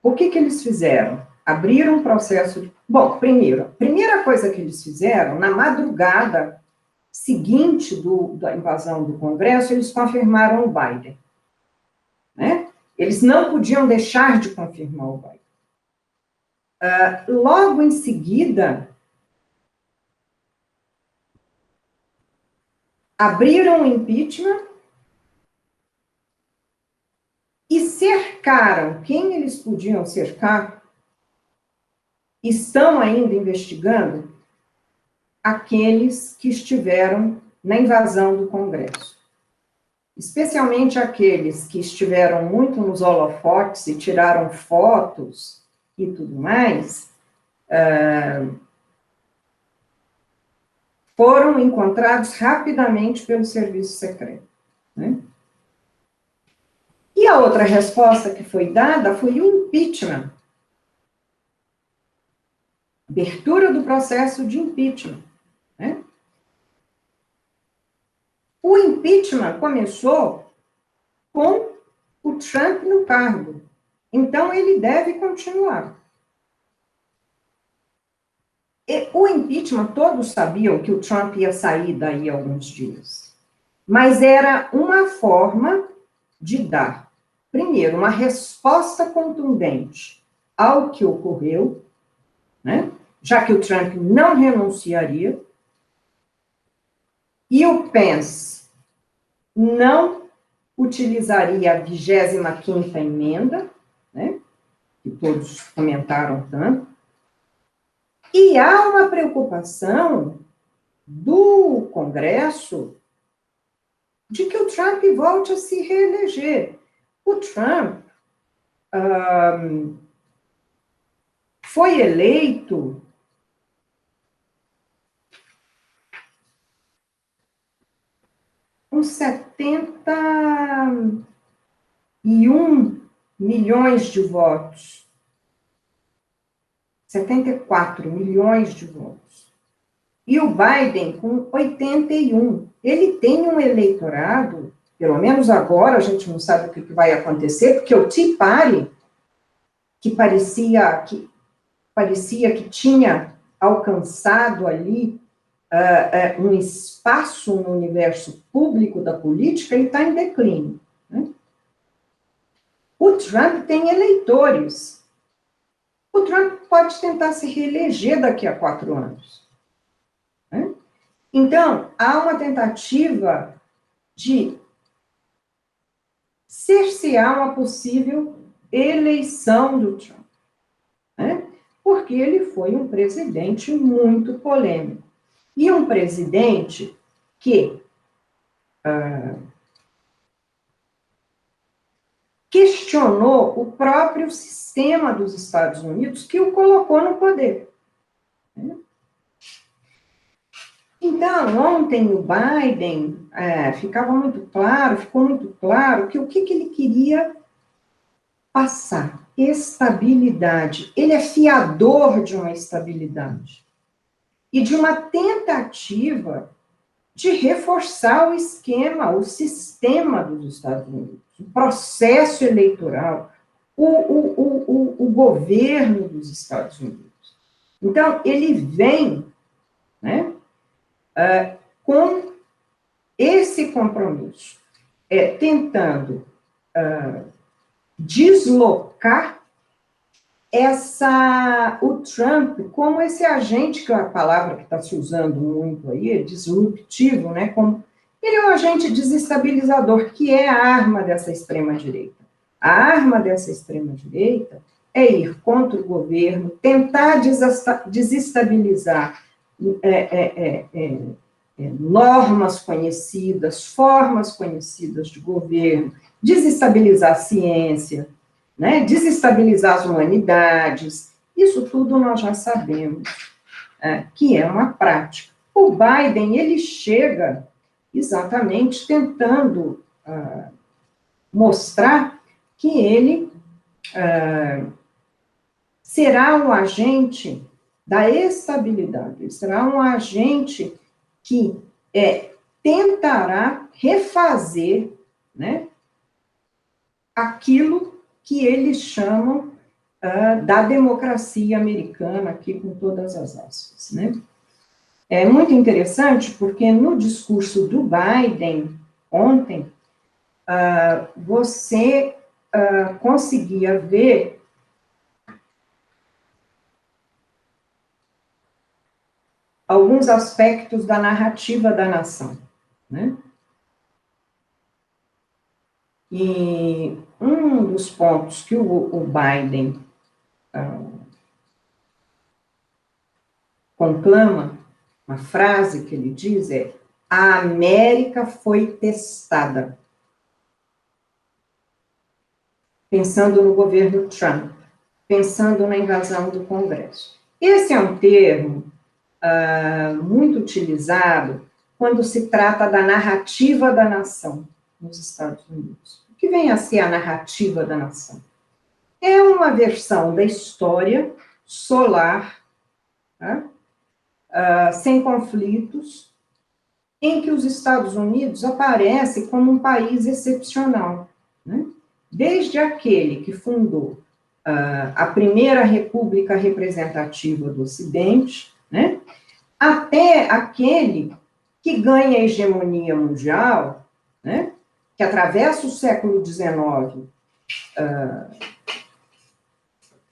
O que eles fizeram? Abriram um processo... Bom, a primeira coisa que eles fizeram, na madrugada seguinte da invasão do Congresso, eles confirmaram o Biden. Né? Eles não podiam deixar de confirmar o Biden. Logo em seguida, abriram o impeachment e cercaram quem eles podiam cercar, estão ainda investigando aqueles que estiveram na invasão do Congresso. Especialmente aqueles que estiveram muito nos holofotes e tiraram fotos e tudo mais, foram encontrados rapidamente pelo serviço secreto, né? E a outra resposta que foi dada foi o impeachment. Abertura do processo de impeachment, né? O impeachment começou com o Trump no cargo. Então, ele deve continuar. E o impeachment, todos sabiam que o Trump ia sair daí a alguns dias. Mas era uma forma de dar, primeiro, uma resposta contundente ao que ocorreu, né? Já que o Trump não renunciaria, e o Pence não utilizaria a 25ª emenda, né? Que todos comentaram tanto. E há uma preocupação do Congresso de que o Trump volte a se reeleger. O Trump foi eleito com 71 milhões de votos. 74 milhões de votos. E o Biden com 81. Ele tem um eleitorado, pelo menos agora, a gente não sabe o que vai acontecer, porque o Tea Party, que parecia que tinha alcançado ali um espaço no universo público da política, ele está em declínio, né? O Trump tem eleitores. O Trump pode tentar se reeleger daqui a 4 anos, né? Então, há uma tentativa de cercear uma possível eleição do Trump, né? Porque ele foi um presidente muito polêmico. E um presidente que questionou o próprio sistema dos Estados Unidos que o colocou no poder, né? Então, ontem o Biden ficou muito claro que o que ele queria passar? Estabilidade. Ele é fiador de uma estabilidade e de uma tentativa de reforçar o esquema, o sistema dos Estados Unidos, o processo eleitoral, o governo dos Estados Unidos. Então, ele vem, né, com esse compromisso, tentando deslocar o Trump como esse agente, que é a palavra que está se usando muito aí, é disruptivo, né? Como ele é um agente desestabilizador, que é a arma dessa extrema-direita. A arma dessa extrema-direita é ir contra o governo, tentar desestabilizar normas conhecidas, formas conhecidas de governo, desestabilizar a ciência, né? Desestabilizar as humanidades. Isso tudo nós já sabemos que é uma prática. O Biden, ele chega exatamente tentando mostrar que ele será um agente da estabilidade, ele será um agente que tentará refazer, né, aquilo que eles chamam da democracia americana, aqui com todas as aspas, né? É muito interessante, porque no discurso do Biden, ontem, você conseguia ver alguns aspectos da narrativa da nação, né? E um dos pontos que o Biden conclama Uma frase que ele diz é: a América foi testada. Pensando no governo Trump, pensando na invasão do Congresso. Esse é um termo muito utilizado quando se trata da narrativa da nação nos Estados Unidos. O que vem a ser a narrativa da nação? É uma versão da história solar, tá? Sem conflitos, em que os Estados Unidos aparecem como um país excepcional, né? Desde aquele que fundou a primeira república representativa do Ocidente, né, até aquele que ganha a hegemonia mundial, né, que atravessa o século XIX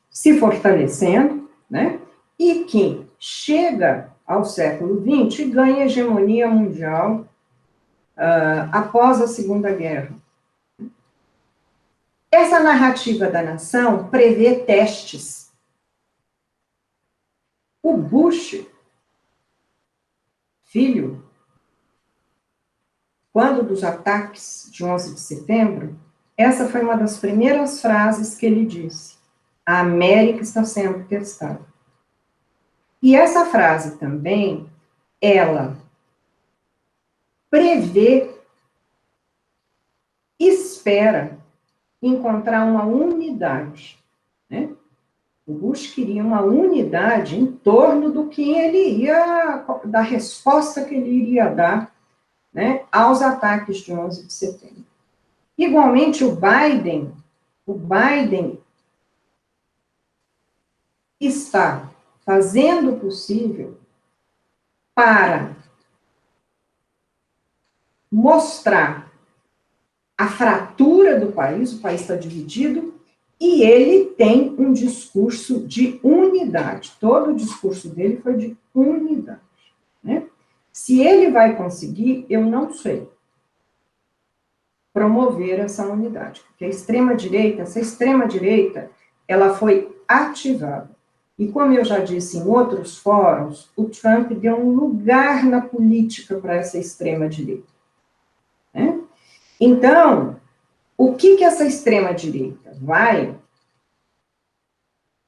se fortalecendo, né, e que chega ao século XX e ganha a hegemonia mundial após a Segunda Guerra. Essa narrativa da nação prevê testes. O Bush, filho, quando dos ataques de 11 de setembro, essa foi uma das primeiras frases que ele disse: a América está sendo testada. E essa frase também, ela prevê, espera encontrar uma unidade, né? O Bush queria uma unidade em torno do que ele ia, da resposta que ele iria dar, né, aos ataques de 11 de setembro. Igualmente, o Biden está fazendo o possível para mostrar a fratura do país, o país está dividido, e ele tem um discurso de unidade. Todo o discurso dele foi de unidade, né? Se ele vai conseguir, eu não sei, promover essa unidade, porque essa extrema-direita, ela foi ativada. E como eu já disse em outros fóruns, o Trump deu um lugar na política para essa extrema-direita, né? Então, o que essa extrema-direita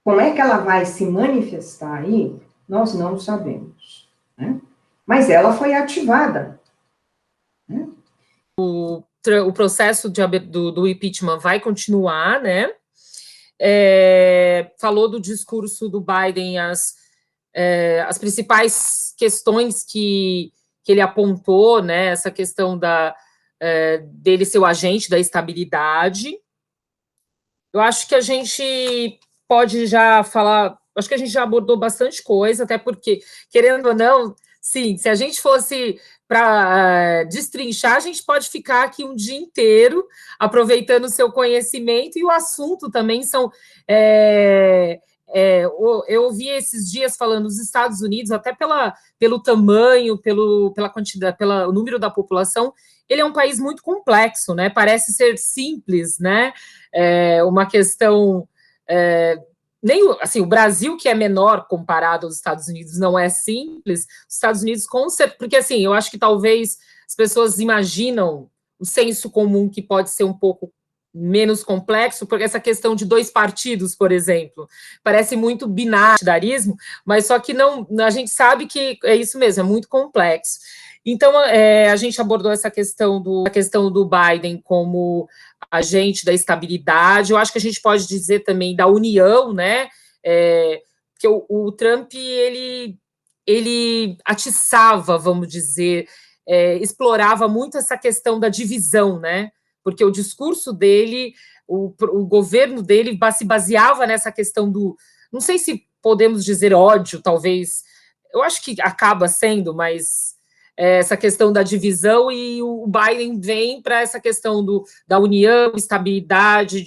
como é que ela vai se manifestar aí, nós não sabemos, né? Mas ela foi ativada, né? O processo do impeachment vai continuar, né? Falou do discurso do Biden, as principais questões que ele apontou, né? Essa questão dele ser o agente da estabilidade. Eu acho que a gente pode já falar, acho que a gente já abordou bastante coisa, até porque, querendo ou não, sim, se a gente fosse para destrinchar, a gente pode ficar aqui um dia inteiro aproveitando o seu conhecimento, e o assunto também são... eu ouvi esses dias falando dos Estados Unidos, até pelo tamanho, pela quantidade, pelo número da população, ele é um país muito complexo, né? Parece ser simples, né? Uma questão... nem assim, o Brasil, que é menor comparado aos Estados Unidos, não é simples. Os Estados Unidos, porque assim, eu acho que talvez as pessoas imaginam o senso comum que pode ser um pouco menos complexo, porque essa questão de 2 partidos, por exemplo, parece muito binário, mas só que não, a gente sabe que é isso mesmo, é muito complexo. Então, a gente abordou essa questão do Biden como agente da estabilidade. Eu acho que a gente pode dizer também da união, né? Que o Trump, ele atiçava, vamos dizer, explorava muito essa questão da divisão, né? Porque o discurso dele, o governo dele se baseava nessa questão não sei se podemos dizer ódio, talvez, eu acho que acaba sendo, mas essa questão da divisão, e o Biden vem para essa questão da união, estabilidade,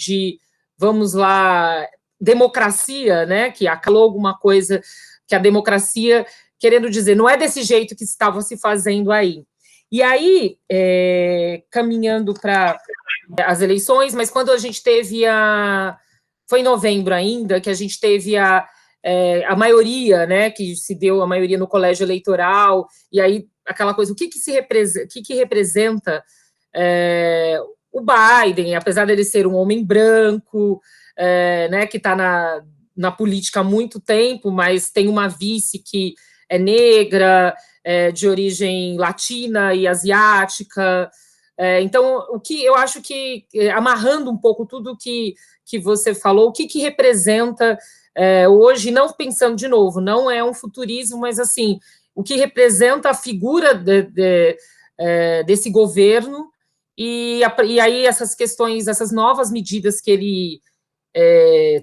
vamos lá, democracia, né, que acalou alguma coisa, que a democracia, querendo dizer, não é desse jeito que estava se fazendo aí. E aí, caminhando para as eleições, mas quando a gente teve foi em novembro ainda, que a gente teve a maioria, né, que se deu a maioria no colégio eleitoral, e aí aquela coisa, o que representa o Biden, apesar dele ser um homem branco, né, que está na política há muito tempo, mas tem uma vice que é negra, de origem latina e asiática. Então, o que eu acho que, amarrando um pouco tudo que você falou, o que representa hoje, não pensando de novo, não é um futurismo, mas assim, o que representa a figura desse governo, e aí essas questões, essas novas medidas que ele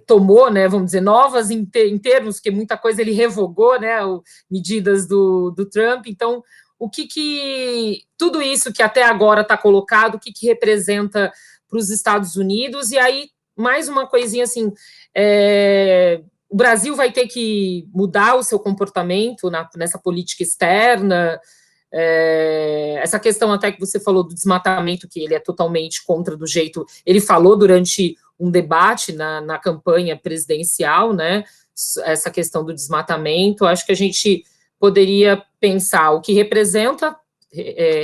tomou, né, vamos dizer, novas em termos, que muita coisa ele revogou, né, medidas do Trump. Então, o que tudo isso que até agora está colocado, o que representa para os Estados Unidos? E aí, mais uma coisinha assim, o Brasil vai ter que mudar o seu comportamento nessa política externa. Essa questão até que você falou do desmatamento, que ele é totalmente contra do jeito... Ele falou durante um debate na campanha presidencial, né, essa questão do desmatamento. Acho que a gente poderia pensar o que representa,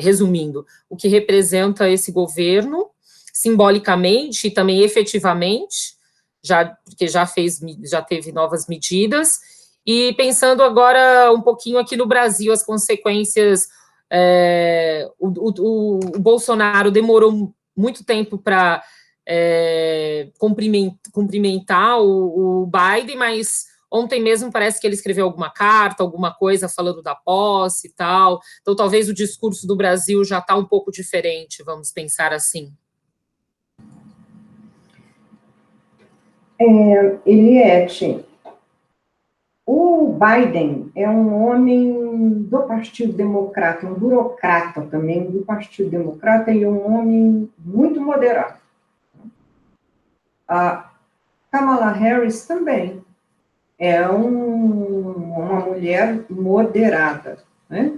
resumindo, o que representa esse governo, simbolicamente e também efetivamente, porque já teve novas medidas, e pensando agora um pouquinho aqui no Brasil, as consequências. O Bolsonaro demorou muito tempo para cumprimentar o Biden, mas ontem mesmo parece que ele escreveu alguma carta, alguma coisa falando da posse e tal. Então, talvez o discurso do Brasil já está um pouco diferente, vamos pensar assim. Eliette, o Biden é um homem do Partido Democrata, um burocrata também do Partido Democrata, e um homem muito moderado. A Kamala Harris também é uma mulher moderada, né?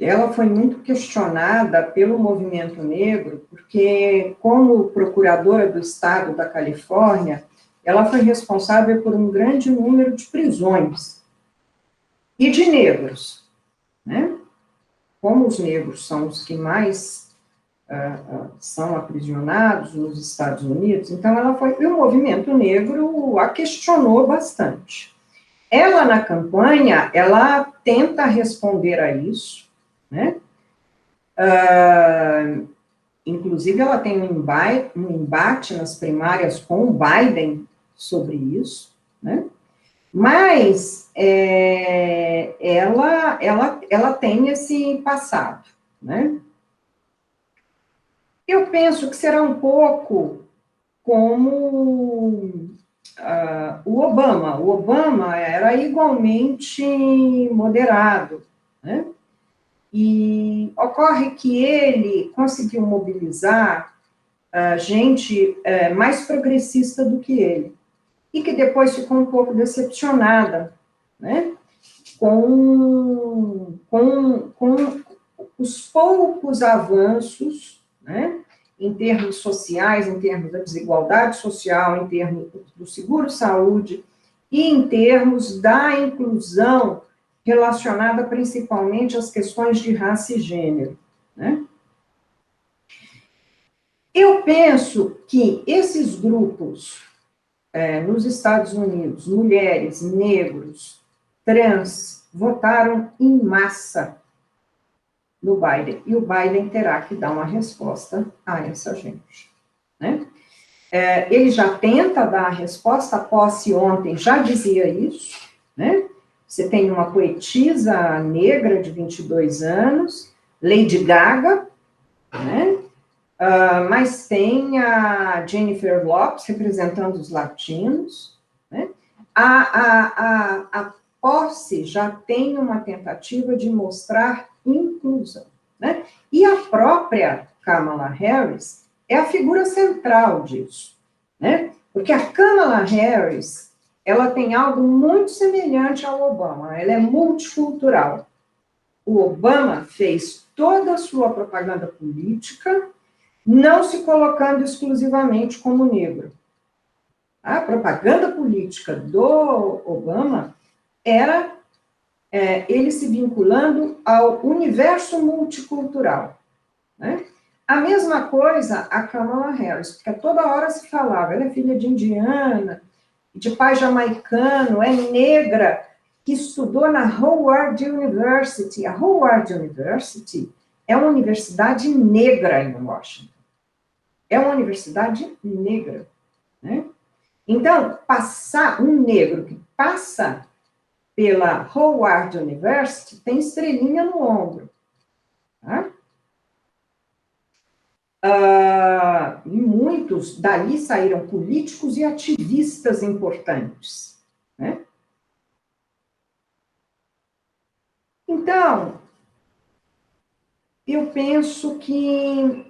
Ela foi muito questionada pelo movimento negro, porque, como procuradora do estado da Califórnia, ela foi responsável por um grande número de prisões, e de negros, né? Como os negros são os que mais são aprisionados nos Estados Unidos, então e o movimento negro a questionou bastante. Ela, na campanha, ela tenta responder a isso, né? Inclusive, ela tem um embate nas primárias com o Biden sobre isso, né? Mas ela tem esse passado, né? Eu penso que será um pouco como o Obama. O Obama era igualmente moderado, né? E ocorre que ele conseguiu mobilizar gente mais progressista do que ele, e que depois ficou um pouco decepcionada, né, com os poucos avanços, né, em termos sociais, em termos da desigualdade social, em termos do seguro-saúde, e em termos da inclusão relacionada principalmente às questões de raça e gênero, né? Eu penso que esses grupos, nos Estados Unidos, mulheres, negros, trans, votaram em massa no Biden, e o Biden terá que dar uma resposta a essa gente, né? Ele já tenta dar a resposta, a posse ontem já dizia isso, né? Você tem uma poetisa negra de 22 anos, Lady Gaga, né? Mas tem a Jennifer Lopez representando os latinos, né? A posse já tem uma tentativa de mostrar inclusão, né? E a própria Kamala Harris é a figura central disso, né? Porque a Kamala Harris, ela tem algo muito semelhante ao Obama, ela é multicultural. O Obama fez toda a sua propaganda política não se colocando exclusivamente como negro. A propaganda política do Obama era ele se vinculando ao universo multicultural, né? A mesma coisa a Kamala Harris, porque toda hora se falava, ela é filha de indiana, de pai jamaicano, é negra, que estudou na Howard University. A Howard University é uma universidade negra em Washington. É uma universidade negra, né? Então, passar um negro que passa pela Howard University tem estrelinha no ombro, tá? E muitos dali saíram políticos e ativistas importantes, né? Então, eu penso que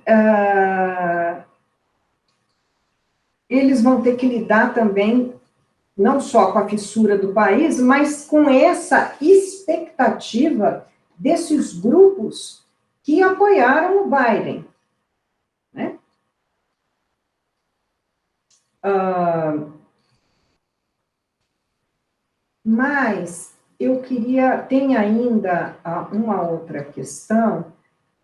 eles vão ter que lidar também, não só com a fissura do país, mas com essa expectativa desses grupos que apoiaram o Biden, né? Mas eu tem ainda uma outra questão,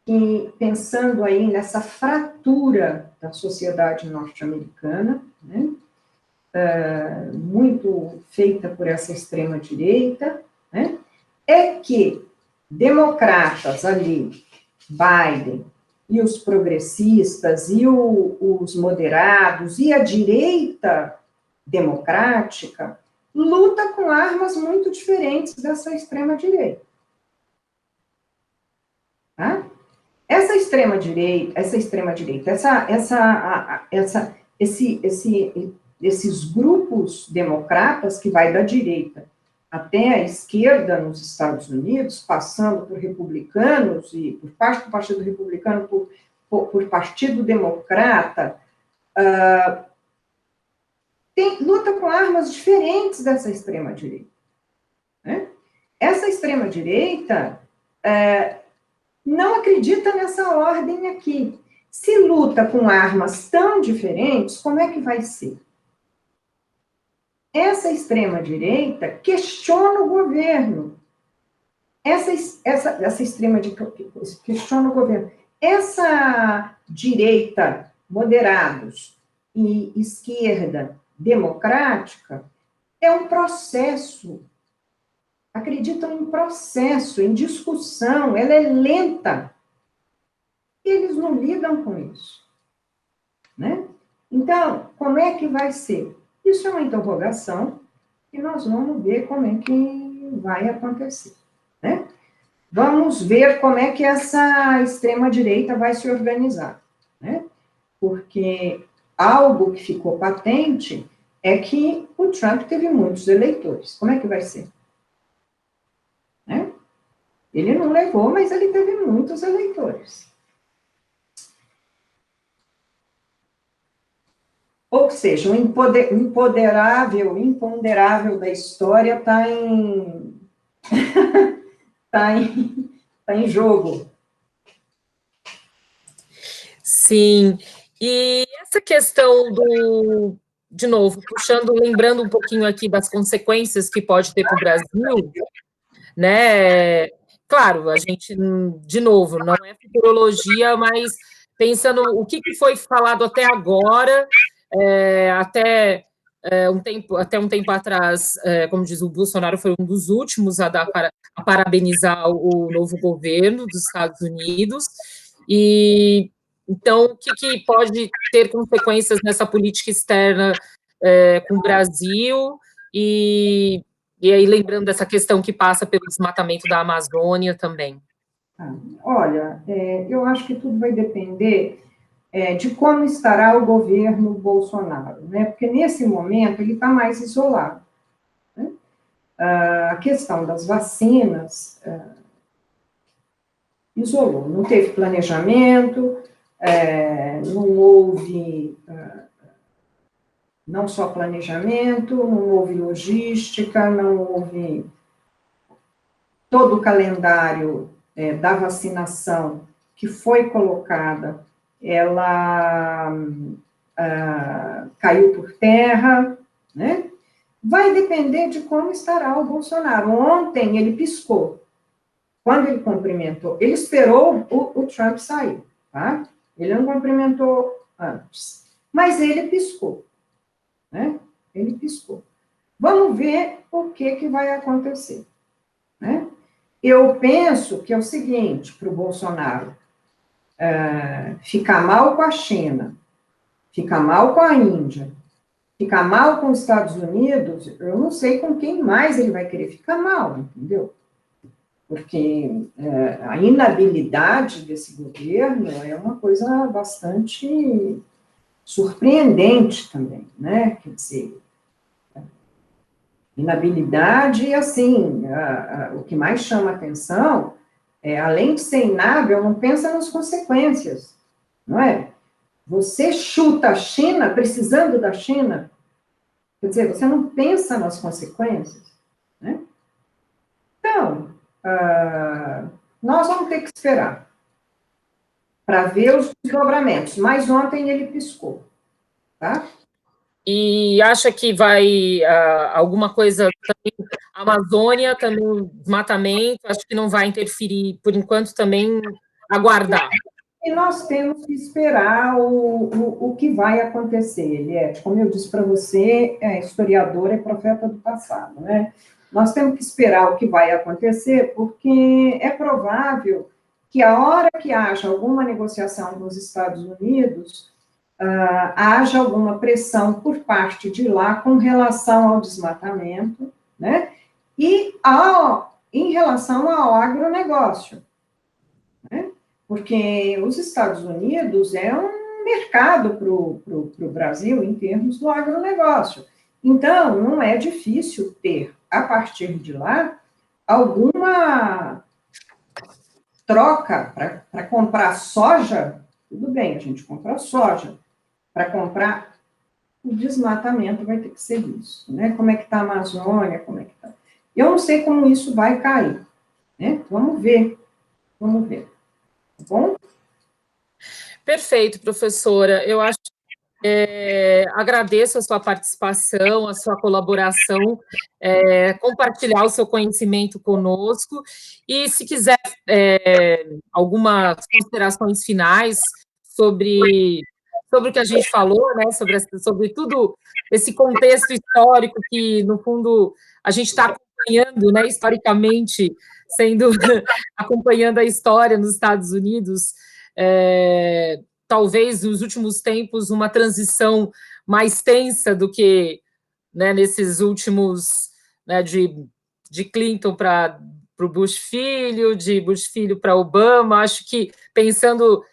que, pensando aí nessa fratura da sociedade norte-americana, né, muito feita por essa extrema-direita, né, é que democratas ali, Biden, e os progressistas, e os moderados, e a direita democrática, luta com armas muito diferentes dessa extrema-direita. Tá? Esses grupos democratas que vai da direita até a esquerda nos Estados Unidos, passando por republicanos e por parte do Partido Republicano, por Partido Democrata, luta com armas diferentes dessa extrema-direita, né? Essa extrema-direita não acredita nessa ordem aqui. Se luta com armas tão diferentes, como é que vai ser? Essa extrema-direita questiona o governo. Essa extrema-direita questiona o governo. Essa direita, moderados, e esquerda, democrática, é um processo. Acreditam em processo, em discussão, ela é lenta. E eles não lidam com isso, né? Então, como é que vai ser? Isso é uma interrogação e nós vamos ver como é que vai acontecer, né? Vamos ver como é que essa extrema-direita vai se organizar, né? Porque algo que ficou patente é que o Trump teve muitos eleitores. Como é que vai ser? Né? Ele não levou, mas ele teve muitos eleitores. Ou seja, o imponderável da história está em jogo. Sim, e essa questão de novo, lembrando um pouquinho aqui das consequências que pode ter para o Brasil, né? Claro, a gente, de novo, não é futurologia, mas pensando o que foi falado até agora, até um tempo atrás, como diz o Bolsonaro, foi um dos últimos a parabenizar o novo governo dos Estados Unidos, e então o que pode ter consequências nessa política externa com o Brasil, e aí lembrando dessa questão que passa pelo desmatamento da Amazônia também. Olha, eu acho que tudo vai depender de como estará o governo Bolsonaro, né? Porque nesse momento ele está mais isolado, né? A questão das vacinas isolou, não teve planejamento, não houve não só planejamento, não houve logística, não houve todo o calendário da vacinação que foi colocada, ela caiu por terra, né? Vai depender de como estará o Bolsonaro. Ontem ele piscou. Quando ele cumprimentou, ele esperou o Trump sair, tá? Ele não cumprimentou antes. Mas ele piscou, né? Ele piscou. Vamos ver o que vai acontecer, né? Eu penso que é o seguinte, para o Bolsonaro, ficar mal com a China, ficar mal com a Índia, ficar mal com os Estados Unidos, eu não sei com quem mais ele vai querer ficar mal, entendeu? Porque a inabilidade desse governo é uma coisa bastante surpreendente também, né? Quer dizer, inabilidade, assim, o que mais chama atenção é, além de ser inábil, não pensa nas consequências, não é? Você chuta a China precisando da China, quer dizer, você não pensa nas consequências, né? Então, nós vamos ter que esperar para ver os desdobramentos, mas ontem ele piscou, tá? E acha que vai alguma coisa também, Amazônia, também desmatamento, acho que não vai interferir, por enquanto, também aguardar. E nós temos que esperar o que vai acontecer. Ele é, como eu disse para você, é historiador, é profeta do passado, né? Nós temos que esperar o que vai acontecer, porque é provável que a hora que haja alguma negociação nos Estados Unidos, haja alguma pressão por parte de lá com relação ao desmatamento, né? E em relação ao agronegócio, né? Porque os Estados Unidos é um mercado para o Brasil em termos do agronegócio. Então, não é difícil ter, a partir de lá, alguma troca para comprar soja. Tudo bem, a gente compra soja. Para comprar o desmatamento vai ter que ser isso, né? Como é que está a Amazônia, como é que está. Eu não sei como isso vai cair, né? Vamos ver, tá bom? Perfeito, professora. Eu acho agradeço a sua participação, a sua colaboração, compartilhar o seu conhecimento conosco, e se quiser algumas considerações finais sobre o que a gente falou, né, sobre tudo esse contexto histórico que, no fundo, a gente está acompanhando, né, historicamente, acompanhando a história nos Estados Unidos, talvez nos últimos tempos uma transição mais tensa do que, né, nesses últimos, né, de Clinton para o Bush filho, de Bush filho para Obama. Acho que, pensando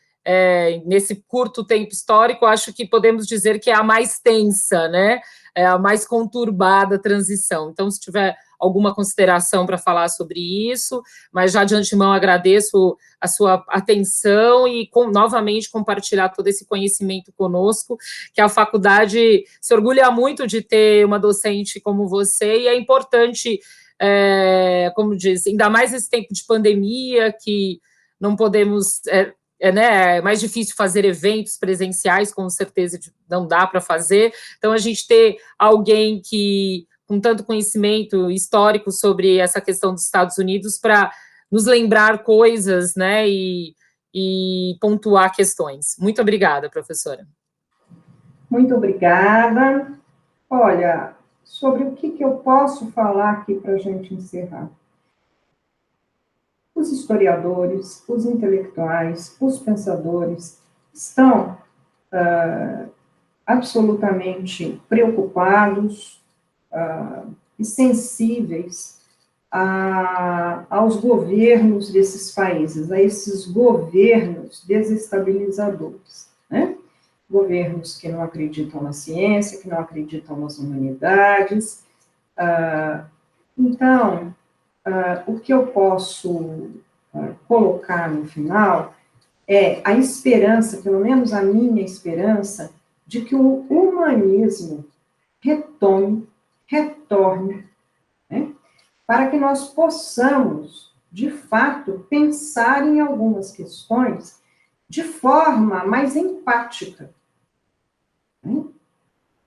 nesse curto tempo histórico, acho que podemos dizer que é a mais tensa, né? É a mais conturbada transição. Então, se tiver alguma consideração para falar sobre isso, mas já de antemão agradeço a sua atenção e novamente compartilhar todo esse conhecimento conosco, que a faculdade se orgulha muito de ter uma docente como você, e é importante, como diz, ainda mais nesse tempo de pandemia, que não podemos... né, é mais difícil fazer eventos presenciais, com certeza não dá para fazer, então a gente ter alguém que, com tanto conhecimento histórico sobre essa questão dos Estados Unidos, para nos lembrar coisas, né, e pontuar questões. Muito obrigada, professora. Muito obrigada. Olha, sobre o que eu posso falar aqui para a gente encerrar? Os historiadores, os intelectuais, os pensadores estão absolutamente preocupados e sensíveis aos governos desses países, a esses governos desestabilizadores, né? Governos que não acreditam na ciência, que não acreditam nas humanidades. Então, o que eu posso colocar no final é a esperança, pelo menos a minha esperança, de que o humanismo retorne, né, para que nós possamos, de fato, pensar em algumas questões de forma mais empática, né,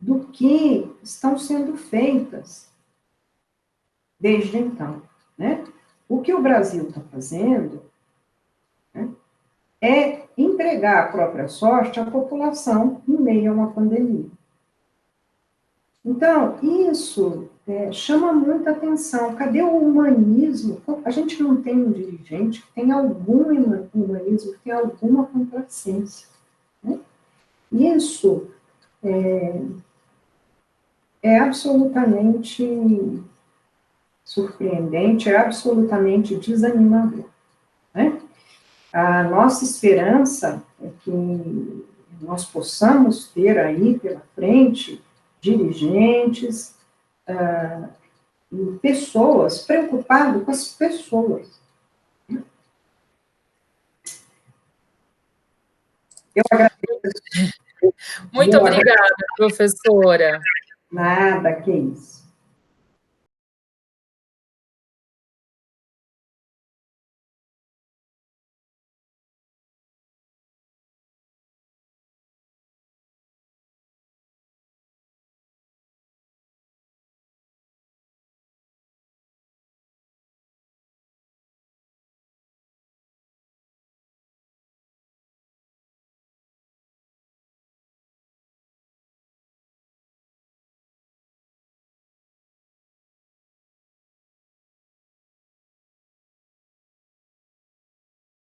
do que estão sendo feitas desde então, né? O que o Brasil está fazendo, né, é entregar a própria sorte à população em meio a uma pandemia. Então, isso chama muita atenção. Cadê o humanismo? A gente não tem um dirigente que tem algum humanismo, que tem alguma complacência, né? Isso é absolutamente surpreendente, é absolutamente desanimador, né? A nossa esperança é que nós possamos ter aí pela frente dirigentes e pessoas preocupadas com as pessoas. Eu agradeço. Muito obrigada, professora. Nada, que isso.